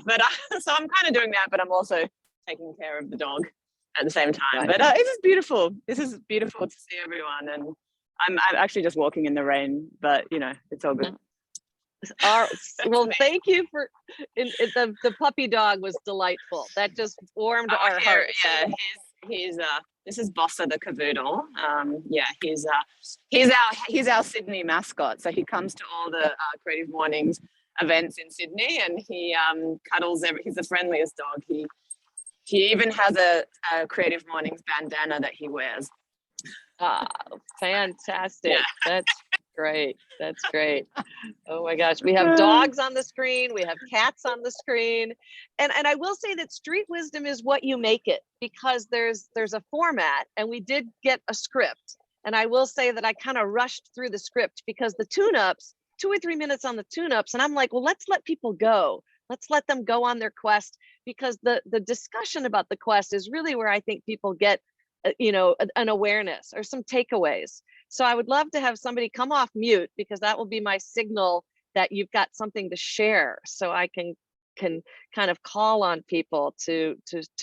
But so I'm kind of doing that, but I'm also taking care of the dog at the same time. But this is beautiful. This is beautiful to see everyone, and I'm actually just walking in the rain, but it's all good. Well, thank you for the puppy dog was delightful. That just warmed our hearts. Yeah, he's this is Bossa the cavoodle. He's our Sydney mascot. So he comes to all the Creative Mornings events in Sydney, and he cuddles he's the friendliest dog. He even has a Creative Mornings bandana that he wears. Fantastic. Yeah. That's great. Oh my gosh. We have dogs on the screen. We have cats on the screen. And I will say that street wisdom is what you make it, because there's a format, and we did get a script. And I will say that I kind of rushed through the script because the tune-ups, 2 or 3 minutes on the tune-ups, and I'm like, well, let's let people go. Let's let them go on their quest, because the discussion about the quest is really where I think people get an awareness or some takeaways. So I would love to have somebody come off mute, because that will be my signal that you've got something to share, so I can kind of call on people to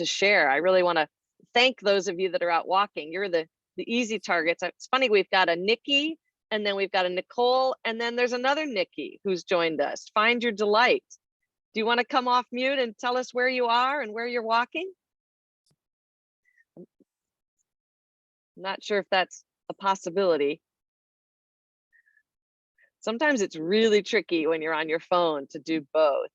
share. I really want to thank those of you that are out walking. You're the easy targets. It's funny, we've got a Nikki, and then we've got a Nicole, and then there's another Nikki who's joined us. Find your delight. Do you want to come off mute and tell us where you are and where you're walking? I'm not sure if that's a possibility. Sometimes it's really tricky when you're on your phone to do both.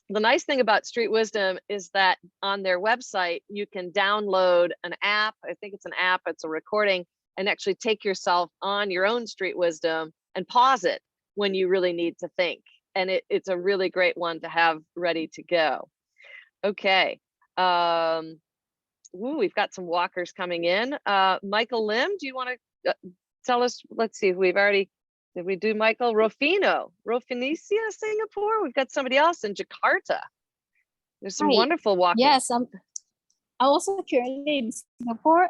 The nice thing about Street Wisdom is that on their website, you can download an app. I think it's an app, it's a recording, and actually take yourself on your own Street Wisdom and pause it when you really need to think. And it's a really great one to have ready to go. Okay. We've got some walkers coming in. Michael Lim, do you want to tell us? Let's see if did we do Michael? Rofinicia, Singapore. We've got somebody else in Jakarta. There's some wonderful walkers. Yes, I'm also currently in Singapore.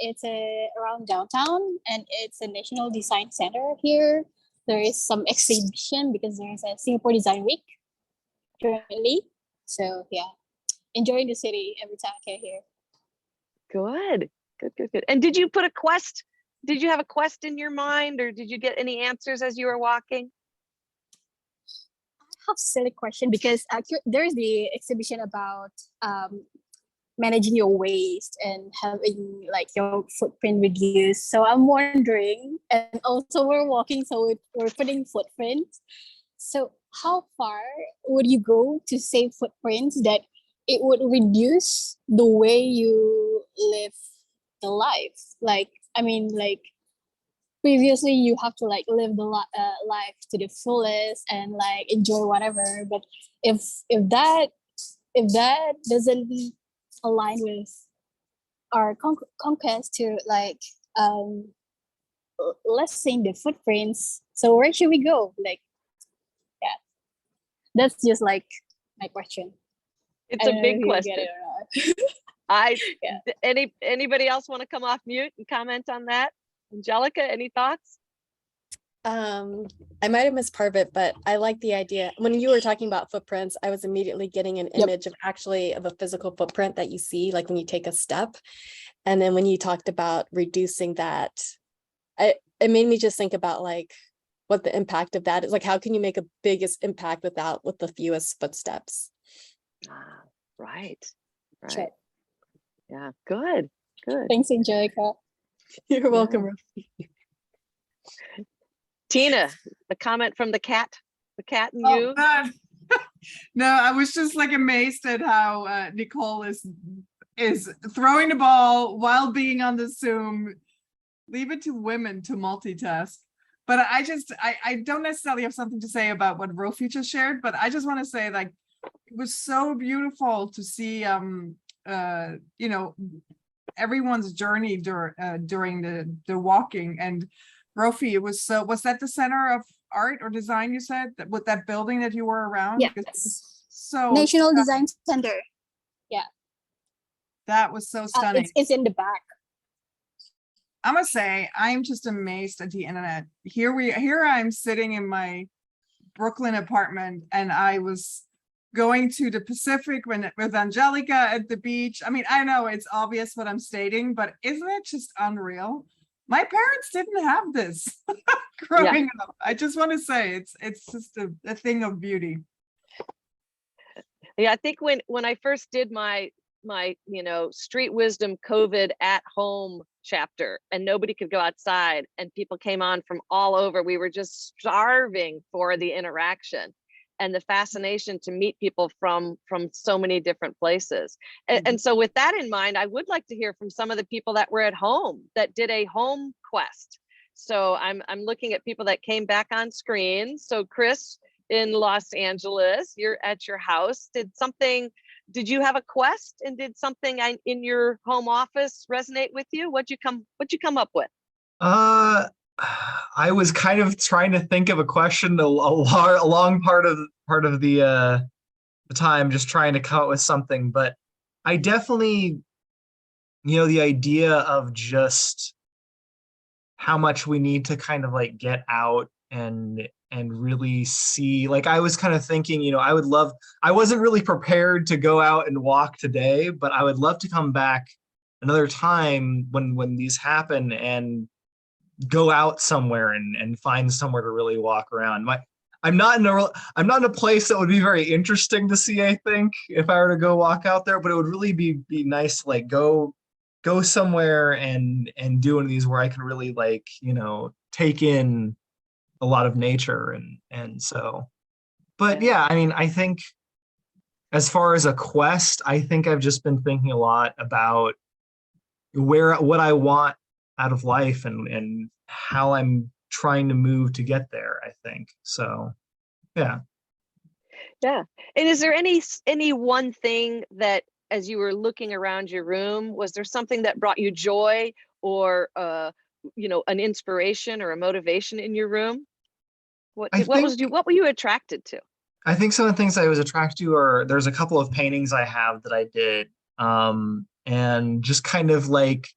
It's around downtown, and it's a national design center here. there is some exhibition because there is a Singapore Design Week currently. So yeah, enjoying the city every time I get here. Good, good, good, good. And did you put a quest? Did you have a quest in your mind, or did you get any answers as you were walking? I have a silly question because there's the exhibition about managing your waste and having like your footprint reduced. So I'm wondering, and also we're walking, so we're putting footprints. So how far would you go to save footprints that it would reduce the way you live the life? Like, I mean, like previously you have to like live the life to the fullest and like enjoy whatever. But if that doesn't align with our conquest to like lessen the footprints, so where should we go? Like, yeah, that's just like my question. It's a big question. Yeah. Anybody else want to come off mute and comment on that? Angelica, any thoughts? I might have missed part of it, but I like the idea. When you were talking about footprints, I was immediately getting an image of a physical footprint that you see, like when you take a step. And then when you talked about reducing that, it made me just think about like what the impact of that is. Like, how can you make a biggest impact with the fewest footsteps? Right. Sure. Yeah, good. Thanks, Angelica. You're welcome. Tina, the comment from the cat and you. No, I was just like amazed at how Nicole is throwing the ball while being on the Zoom. Leave it to women to multitask. But I don't necessarily have something to say about what Rofi just shared, but I just want to say, like, it was so beautiful to see you know, everyone's journey during the walking. And Rofi, was that the center of art or design, you said, that with that building that you were around? Yes. So National Design Center. Yeah. That was so stunning. It's in the back. I must say, I'm just amazed at the internet. Here I'm sitting in my Brooklyn apartment, and I was going to the Pacific with Angelica at the beach. I mean, I know it's obvious what I'm stating, but isn't it just unreal? My parents didn't have this growing up. I just want to say it's just a thing of beauty. Yeah, I think when I first did my street wisdom COVID at home chapter, and nobody could go outside and people came on from all over, we were just starving for the interaction and the fascination to meet people from so many different places. And so with that in mind, I would like to hear from some of the people that were at home that did a home quest. So I'm looking at people that came back on screen. So Chris in Los Angeles, you're at your house. Did you have a quest, and did something in your home office resonate with you? What'd you come up with? I was kind of trying to think of a question a long part of the time, just trying to come up with something. But I definitely, the idea of just how much we need to kind of like get out and really see, like, I was kind of thinking, I wasn't really prepared to go out and walk today, but I would love to come back another time when these happen and go out somewhere and find somewhere to really walk around. I'm not in a place that would be very interesting to see, I think, if I were to go walk out there, but it would really be nice to like go somewhere and do one of these where I can really like, take in a lot of nature and so. But yeah, I mean, I think as far as a quest, I think I've just been thinking a lot about what I want out of life and how I'm trying to move to get there, I think. So, yeah. Yeah. And is there any one thing that, as you were looking around your room, was there something that brought you joy or, an inspiration or a motivation in your room? What were you attracted to? I think some of the things I was attracted to are, there's a couple of paintings I have that I did, and just kind of like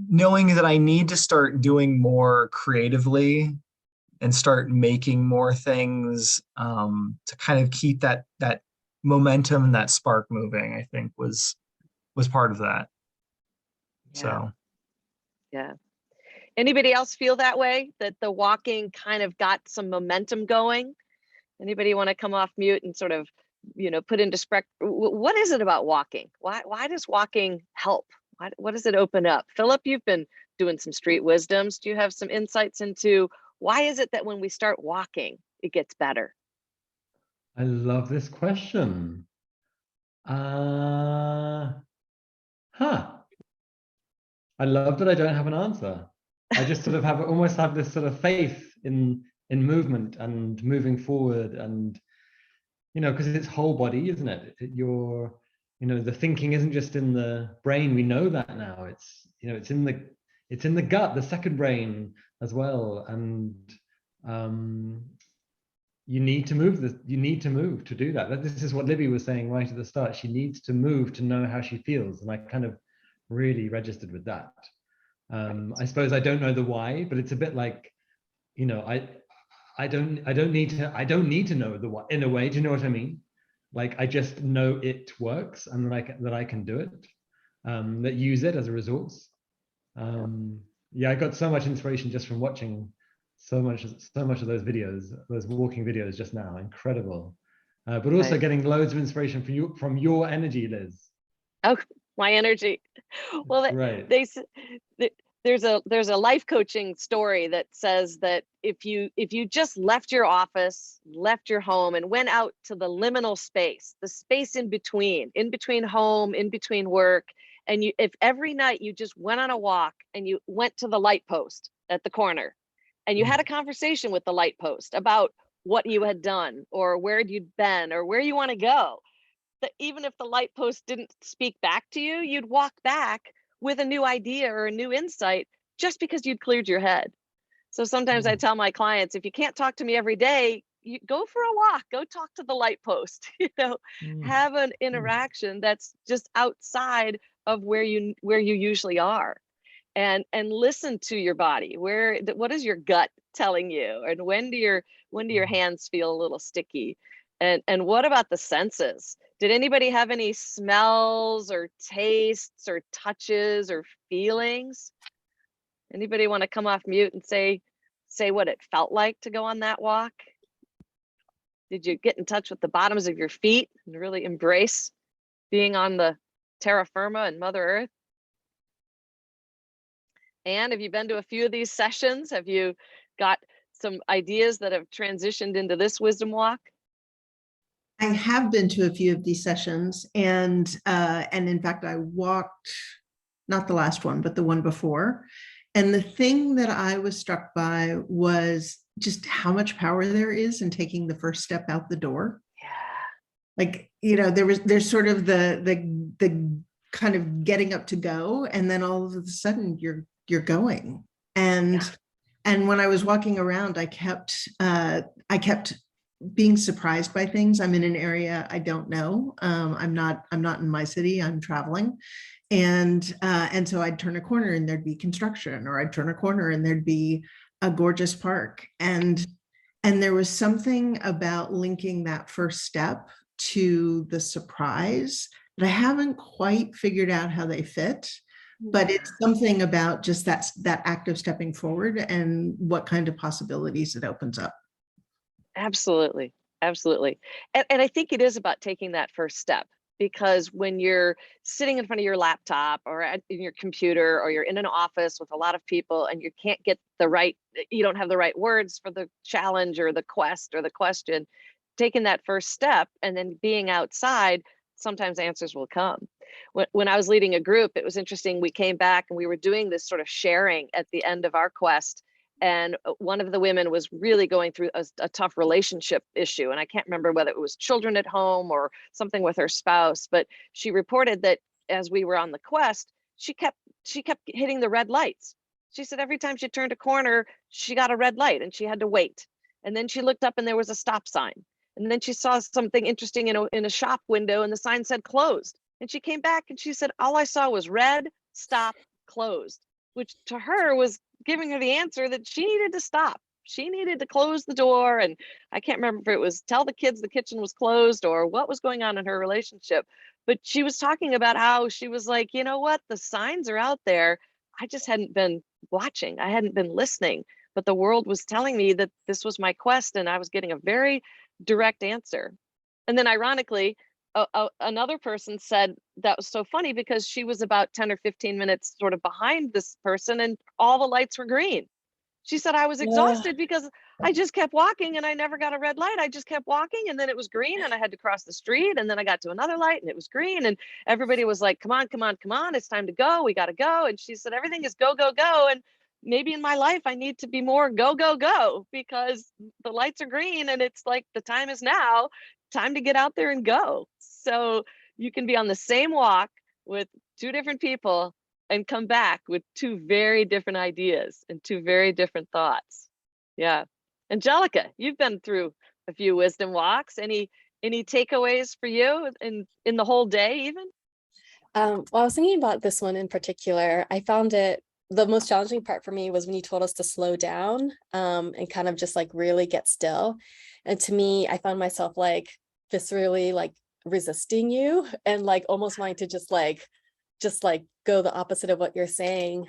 knowing that I need to start doing more creatively start making more things, to kind of keep that momentum and that spark moving, I think was part of that. Yeah. So Yeah. Anybody else feel that way, that the walking kind of got some momentum going? Anybody want to come off mute and sort of, put into what is it about walking? Why does walking help? What does it open up? Philip, you've been doing some street wisdoms. Do you have some insights into why is it that when we start walking, it gets better? I love this question. I love that I don't have an answer. I just sort of almost have this sort of faith in movement and moving forward, and because it's whole body, isn't it? The thinking isn't just in the brain. We know that now. It's in the gut, the second brain as well. And you need to move to do that. This is what Libby was saying right at the start. She needs to move to know how she feels, and I kind of really registered with that. I suppose I don't know the why, but it's a bit like, I don't need to know the why in a way. Do you know what I mean? Like, I just know it works, and that I can do it. That use it as a resource. Yeah, I got so much inspiration just from watching so much of those videos, those walking videos just now. Incredible. But also getting loads of inspiration from your energy, Liz. Oh, my energy. Well, right. There's a life coaching story that says that if you just left your office, left your home, and went out to the liminal space, the space in between home, in between work, and if every night you just went on a walk and you went to the light post at the corner and you had a conversation with the light post about what you had done or where you'd been or where you want to go, that even if the light post didn't speak back to you, you'd walk back with a new idea or a new insight just because you'd cleared your head. So sometimes I tell my clients, if you can't talk to me every day, you go for a walk, go talk to the light post, have an interaction that's just outside of where you usually are, and listen to your body. What is your gut telling you? And when do your hands feel a little sticky? And what about the senses? Did anybody have any smells or tastes or touches or feelings? Anybody want to come off mute and say what it felt like to go on that walk? Did you get in touch with the bottoms of your feet and really embrace being on the terra firma and Mother Earth? And have you been to a few of these sessions? Have you got some ideas that have transitioned into this wisdom walk? I have been to a few of these sessions, and in fact, I walked, not the last one, but the one before. And the thing that I was struck by was just how much power there is in taking the first step out the door. Yeah. Like, there's sort of the kind of getting up to go, and then all of a sudden you're going. And when I was walking around, I kept being surprised by things. I'm in an area I don't know. I'm not in my city. I'm traveling, and so I'd turn a corner and there'd be construction, or I'd turn a corner and there'd be a gorgeous park, and there was something about linking that first step to the surprise that I haven't quite figured out how they fit. But it's something about just that act of stepping forward and what kind of possibilities it opens up. Absolutely. Absolutely. And I think it is about taking that first step, because when you're sitting in front of your laptop or in your computer, or you're in an office with a lot of people and you can't get you don't have the right words for the challenge or the quest or the question, taking that first step and then being outside, sometimes answers will come. When I was leading a group, it was interesting. We came back and we were doing this sort of sharing at the end of our quest. And one of the women was really going through a tough relationship issue. And I can't remember whether it was children at home or something with her spouse, but she reported that as we were on the quest, she kept hitting the red lights. She said every time she turned a corner, she got a red light and she had to wait. And then she looked up and there was a stop sign. And then she saw something interesting in a shop window and the sign said closed. And she came back and she said, all I saw was red, stop, closed, which to her was giving her the answer that she needed to stop. she needed to close the door. And I can't remember if it was tell the kids the kitchen was closed or what was going on in her relationship. But she was talking about how she was like, you know what, the signs are out there. I just hadn't been watching. I hadn't been listening, but the world was telling me that this was my quest, and I was getting a very direct answer. And then ironically, another person said that was so funny because she was about 10 or 15 minutes sort of behind this person and all the lights were green. She said, I was exhausted because I just kept walking and I never got a red light. I just kept walking and then it was green and I had to cross the street and then I got to another light and it was green and everybody was like, come on, come on, come on. It's time to go. We got to go. And she said, everything is go, go, go. And maybe in my life, I need to be more go, go, go because the lights are green and it's like the time is now, time to get out there and go. So you can be on the same walk with two different people and come back with two very different ideas and two very different thoughts. Yeah. Angelica, you've been through a few wisdom walks. Any takeaways for you in the whole day even? Well, I was thinking about this one in particular. I found it, the most challenging part for me was when you told us to slow down and kind of just like really get still. And to me, I found myself like viscerally like resisting you and like almost wanting to just like go the opposite of what you're saying.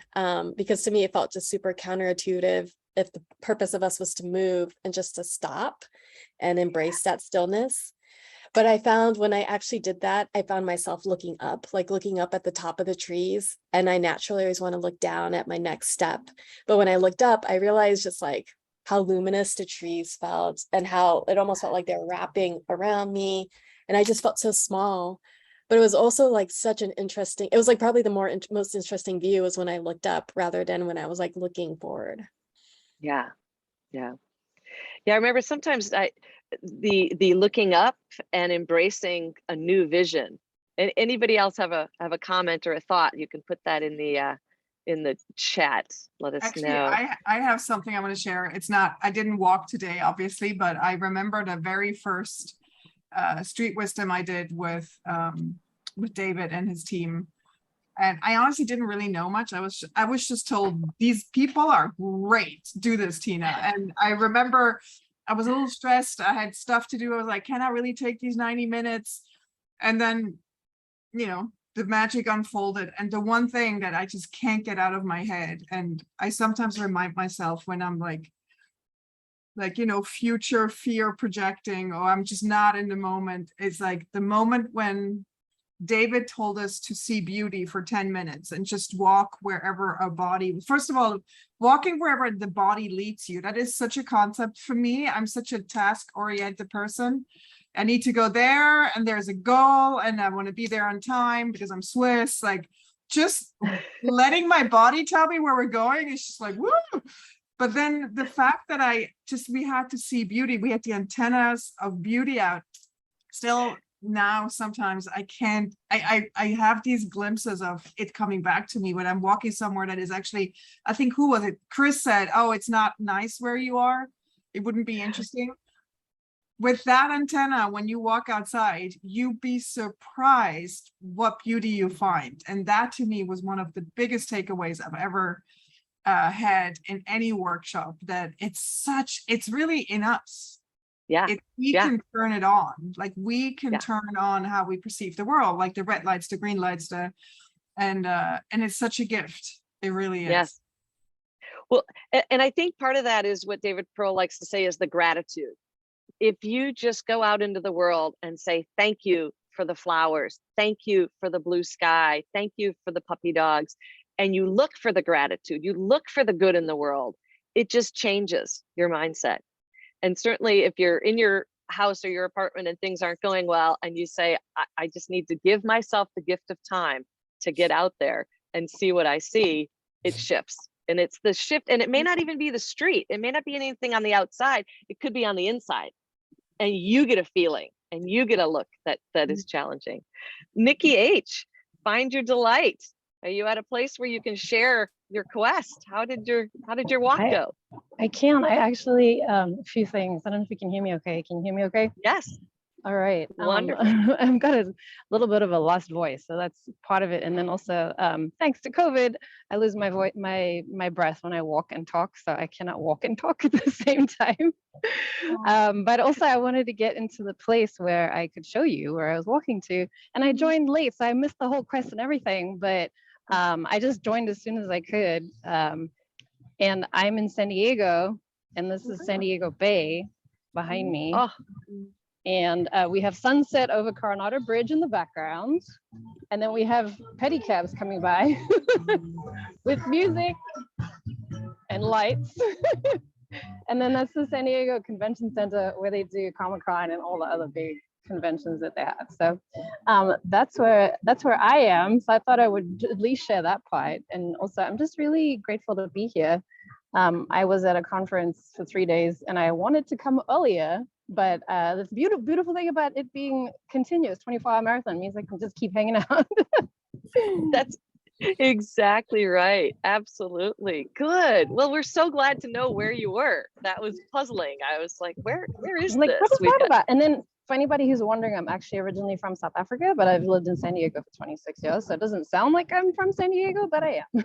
Because to me, it felt just super counterintuitive if the purpose of us was to move and just to stop and embrace that stillness. But I found when I actually did that, I found myself looking up at the top of the trees. And I naturally always want to look down at my next step. But when I looked up, I realized just like how luminous the trees felt and how it almost felt like they were wrapping around me. And I just felt so small. But it was also like such an interesting, it was like probably the most interesting view was when I looked up rather than when I was like looking forward. Yeah. Yeah. Yeah. I remember sometimes the looking up and embracing a new vision. And anybody else have a comment or a thought? You can put that in the chat. Let us Actually, know. I have something I want to share. It's not, I didn't walk today, obviously, but I remember the very first street wisdom I did with David and his team. And I honestly didn't really know much. I was just told these people are great. Do this, Tina. And I remember I was a little stressed. I had stuff to do. I was like, can I really take these 90 minutes? And then, the magic unfolded. And the one thing that I just can't get out of my head, and I sometimes remind myself when I'm like, future fear projecting, or I'm just not in the moment. It's like the moment when David told us to see beauty for 10 minutes and just walk wherever our body, first of all, walking wherever the body leads you. That is such a concept for me. I'm such a task-oriented person. I need to go there and there's a goal and I want to be there on time because I'm Swiss. Like just letting my body tell me where we're going is just like, woo. But then the fact that we had to see beauty, we had the antennas of beauty out. Still now, sometimes I can't, I have these glimpses of it coming back to me when I'm walking somewhere that is actually, I think, who was it? Chris said, oh, it's not nice where you are. It wouldn't be interesting. With that antenna, when you walk outside, you'd be surprised what beauty you find. And that to me was one of the biggest takeaways I've ever had in any workshop, that it's really in us. Yeah. We can turn it on, like we can turn on how we perceive the world, like the red lights, the green lights, and it's such a gift. It really is. Yes. Well, and I think part of that is what David Pearl likes to say is the gratitude. If you just go out into the world and say, thank you for the flowers, thank you for the blue sky, thank you for the puppy dogs, and you look for the gratitude, you look for the good in the world, it just changes your mindset. And certainly if you're in your house or your apartment and things aren't going well, and you say, I just need to give myself the gift of time to get out there and see what I see, it shifts. And it's the shift, and it may not even be the street. It may not be anything on the outside. It could be on the inside. And you get a feeling and you get a look that is challenging. Nikki H, find your delight. Are you at a place where you can share your quest? How did your walk go? I can. I actually, a few things. I don't know if you can hear me okay. Can you hear me okay? Yes. All right. Wonderful. I've got a little bit of a lost voice, so that's part of it. And then also, thanks to COVID, I lose my voice, my breath when I walk and talk, so I cannot walk and talk at the same time. But also, I wanted to get into the place where I could show you where I was walking to, and I joined late, so I missed the whole quest and everything. But I just joined as soon as I could, and I'm in San Diego, and this is San Diego Bay behind me. Oh. And we have sunset over Coronado Bridge in the background. And then we have pedicabs coming by with music and lights. And then that's the San Diego Convention Center where they do Comic-Con and all the other big conventions that they have. So that's where I am. So I thought I would at least share that part. And also, I'm just really grateful to be here. I was at a conference for 3 days and I wanted to come earlier, but the beautiful thing about it being continuous 24-hour marathon means I can just keep hanging out. That's exactly right. Absolutely. Good. Well, we're so glad to know where you were. That was puzzling. I was like, where is Like, this? what is that about? And then for anybody who's wondering, I'm actually originally from South Africa, but I've lived in San Diego for 26 years. So it doesn't sound like I'm from San Diego, but I am.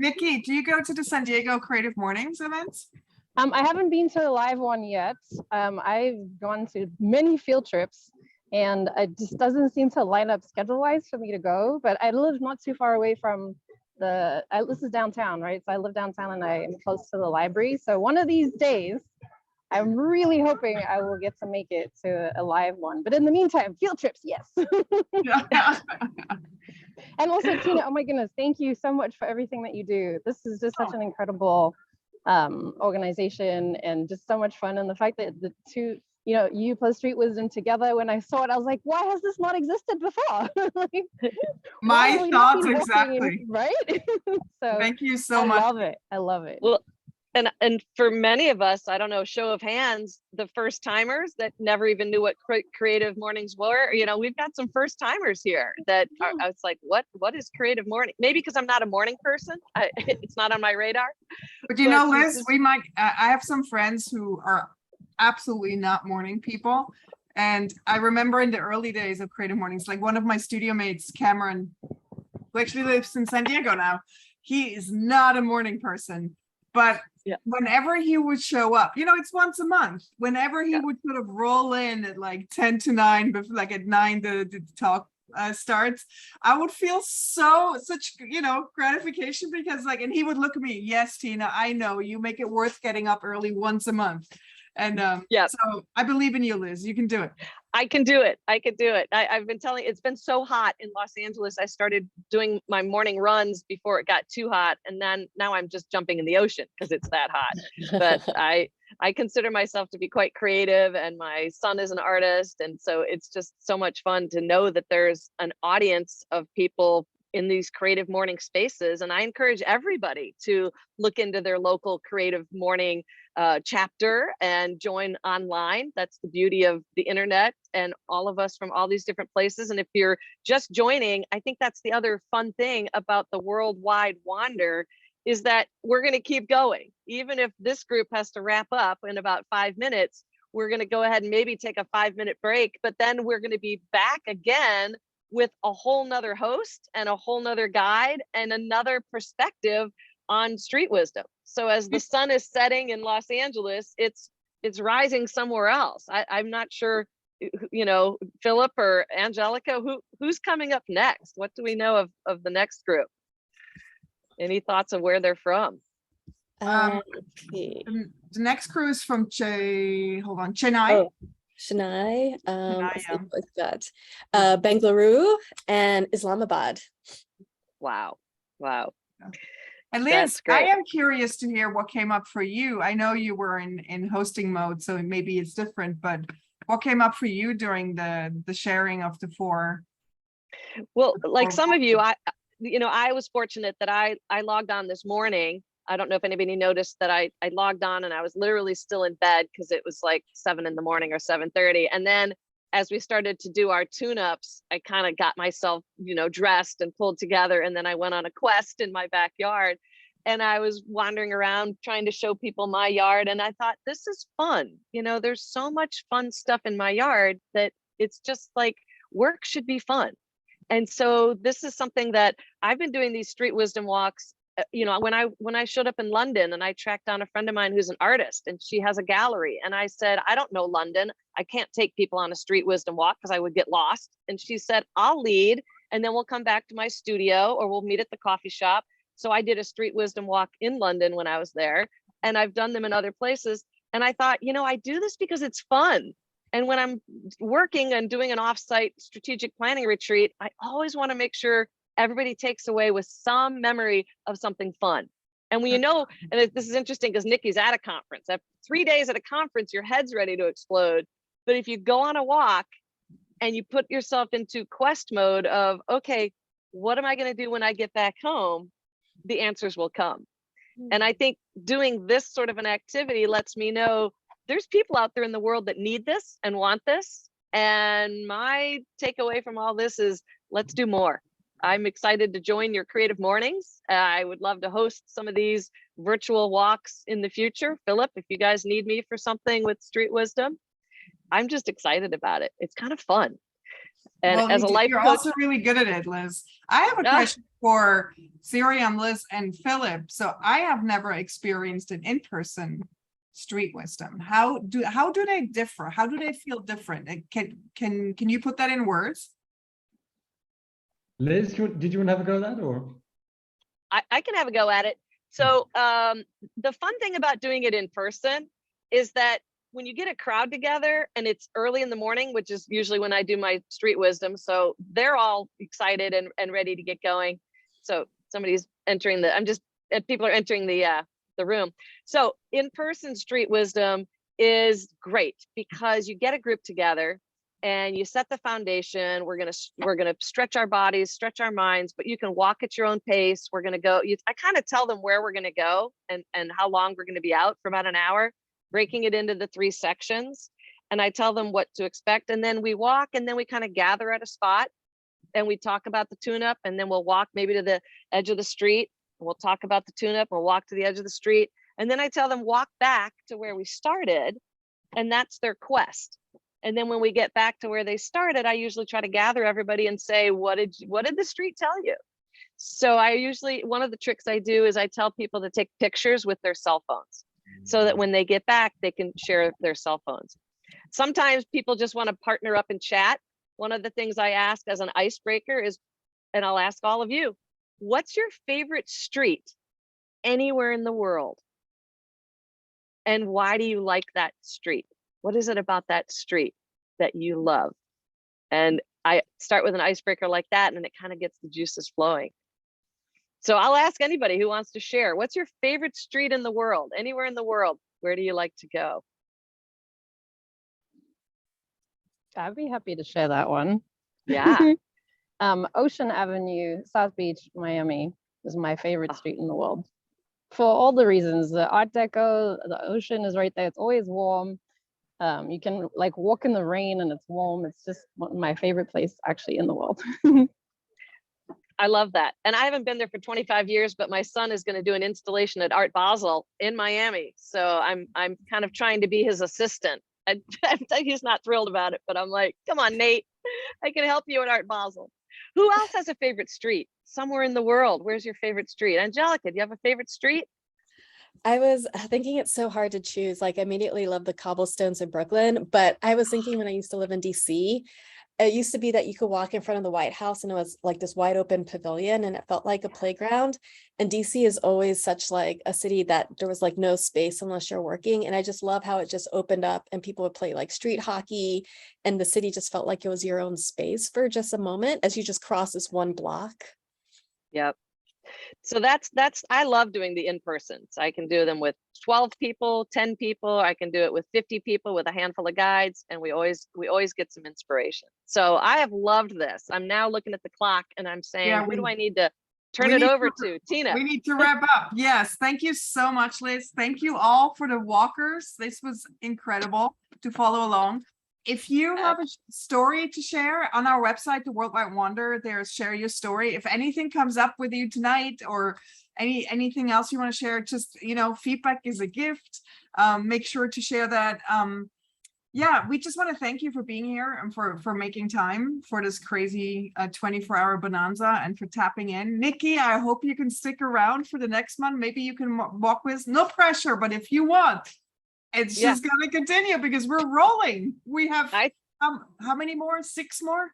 Nikki, do you go to the San Diego Creative Mornings events? I haven't been to a live one yet. I've gone to many field trips and it just doesn't seem to line up schedule-wise for me to go, but I live not too far away from this is downtown, right? So I live downtown and I am close to the library. So one of these days, I'm really hoping I will get to make it to a live one. But in the meantime, field trips, yes. And also, Tina, oh my goodness, thank you so much for everything that you do. This is just such an incredible organization and just so much fun. And the fact that the two, you plus Street Wisdom together, when I saw it, I was like, why has this not existed before? Like, my thoughts exactly. Right? So thank you so much. I love it. Well, and for many of us, I don't know, show of hands, the first timers that never even knew what Creative Mornings were, we've got some first timers here that are, I was like, what is Creative Morning? Maybe because I'm not a morning person, it's not on my radar. But Liz, I have some friends who are absolutely not morning people. And I remember in the early days of Creative Mornings, like one of my studio mates, Cameron, who actually lives in San Diego now, he is not a morning person. But whenever he would show up, it's once a month, whenever he would sort of roll in at like 10 to 9, but like at 9, the talk starts, I would feel such gratification because and he would look at me, yes, Tina, I know you make it worth getting up early once a month. And so I believe in you, Liz. You can do it. I can do it. I've been telling, it's been so hot in Los Angeles. I started doing my morning runs before it got too hot. And then now I'm just jumping in the ocean because it's that hot. But I consider myself to be quite creative and my son is an artist. And so it's just so much fun to know that there's an audience of people in these creative morning spaces. And I encourage everybody to look into their local creative morning chapter and join online. That's the beauty of the internet and all of us from all these different places. And if you're just joining, I think that's the other fun thing about the worldwide wander is that we're going to keep going. Even if this group has to wrap up in about 5 minutes, we're going to go ahead and maybe take a 5-minute break, but then we're going to be back again with a whole nother host and a whole nother guide and another perspective on street wisdom. So as the sun is setting in Los Angeles, it's rising somewhere else. I'm not sure, Philip or Angelica, who's coming up next? What do we know of the next group? Any thoughts of where they're from? Let's see. The next crew is from Chennai. Chennai, what's that? Bengaluru and Islamabad. Wow. And Liz, I am curious to hear what came up for you. I know you were in hosting mode, so maybe it's different, but what came up for you during the sharing of the 4? Well, like some of you, I was fortunate that I logged on this morning. I don't know if anybody noticed that I logged on and I was literally still in bed because it was like 7 in the morning or 7:30. And then as we started to do our tune-ups, I kind of got myself, dressed and pulled together. And then I went on a quest in my backyard. and I was wandering around trying to show people my yard. And I thought, this is fun. You know, there's so much fun stuff in my yard that it's just like work should be fun. And so this is something that I've been doing, these street wisdom walks. You know, when I showed up in London and I tracked down a friend of mine who's an artist and she has a gallery, and I said, I don't know London. I can't take people on a street wisdom walk because I would get lost. And she said, I'll lead, and then we'll come back to my studio or we'll meet at the coffee shop. So I did a street wisdom walk in London when I was there, and I've done them in other places. And I thought, you know, I do this because it's fun. And when I'm working and doing an offsite strategic planning retreat, I always want to make sure everybody takes away with some memory of something fun. And when you know, and this is interesting because Nikki's at a conference. After 3 days at a conference, your head's ready to explode. But if you go on a walk and you put yourself into quest mode of, okay, what am I going to do when I get back home? The answers will come. And I think doing this sort of an activity lets me know there's people out there in the world that need this and want this. And my takeaway from all this is, let's do more. I'm excited to join your Creative Mornings. I would love to host some of these virtual walks in the future. Philip, if you guys need me for something with street wisdom, I'm just excited about it. It's kind of fun. And Well, as a life you're coach, also really good at it, Liz. I have a question for Siriam, Liz, and Philip. So I have never experienced an in-person street wisdom. How do they differ? How do they feel different? Can you put that in words? Liz, did you want to have a go at that, or? I can have a go at it. So the fun thing about doing it in person is that when you get a crowd together and it's early in the morning, which is usually when I do my street wisdom, so they're all excited and ready to get going. So somebody's entering people are entering the room. So in-person street wisdom is great because you get a group together and you set the foundation. We're gonna stretch our bodies, stretch our minds, but you can walk at your own pace. We're gonna go. I kind of tell them where we're gonna go and how long we're gonna be out, for about an hour, breaking it into the 3 sections. And I tell them what to expect. And then we walk, and then we kind of gather at a spot and we talk about the tune-up, and then we'll walk maybe to the edge of the street. And we'll talk about the tune-up. We'll walk to the edge of the street. And then I tell them walk back to where we started, and that's their quest. And then when we get back to where they started, I usually try to gather everybody and say, what did the street tell you? So one of the tricks I do is I tell people to take pictures with their cell phones so that when they get back, they can share their cell phones. Sometimes people just want to partner up and chat. One of the things I ask as an icebreaker is, and I'll ask all of you, what's your favorite street anywhere in the world? And why do you like that street? What is it about that street that you love? And I start with an icebreaker like that, and it kind of gets the juices flowing. So I'll ask anybody who wants to share, what's your favorite street in the world? Anywhere in the world, where do you like to go? I'd be happy to share that one. Yeah. Ocean Avenue, South Beach, Miami is my favorite street in the world. For all the reasons, the Art Deco, the ocean is right there. It's always warm. You can like walk in the rain and it's warm. It's just one of my favorite place actually in the world. I love that. And I haven't been there for 25 years, but my son is going to do an installation at Art Basel in Miami. So I'm kind of trying to be his assistant. I think he's not thrilled about it, but I'm like, come on, Nate, I can help you at Art Basel. Who else has a favorite street somewhere in the world? Where's your favorite street? Angelica, do you have a favorite street? I was thinking it's so hard to choose. Like, I immediately love the cobblestones in Brooklyn, but I was thinking when I used to live in DC, it used to be that you could walk in front of the White House and it was like this wide open pavilion and it felt like a playground. And DC is always such like a city that there was like no space unless you're working. And I just love how it just opened up and people would play like street hockey and the city just felt like it was your own space for just a moment as you just cross this one block. Yep. So that's I love doing the in-persons. I can do them with 12 people, 10 people. I can do it with 50 people with a handful of guides, and we always get some inspiration. So I have loved this. I'm now looking at the clock and I'm saying, who do I need to turn it over to? Tina. We need to wrap up. Yes. Thank you so much, Liz. Thank you all for the walkers. This was incredible to follow along. If you have a story to share on our website, The Worldwide Wander, there's share your story. If anything comes up with you tonight or anything else you want to share, just, feedback is a gift. Make sure to share that. Yeah, we just want to thank you for being here and for making time for this crazy 24-hour bonanza and for tapping in. Nikki, I hope you can stick around for the next one. Maybe you can walk with, no pressure, but if you want. It's just going to continue because we're rolling. We have how many more? 6 more?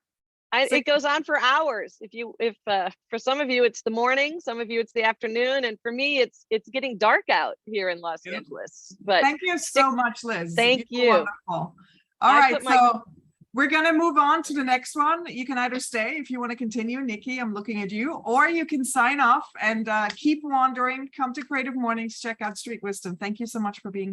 It goes on for hours. If for some of you it's the morning, some of you it's the afternoon, and for me it's getting dark out here in Los Angeles. But thank you so much, Liz. Thank you. Wonderful. All right, so we're going to move on to the next one. You can either stay if you want to continue, Nikki, I'm looking at you, or you can sign off and keep wandering. Come to Creative Mornings, check out Street Wisdom. Thank you so much for being here.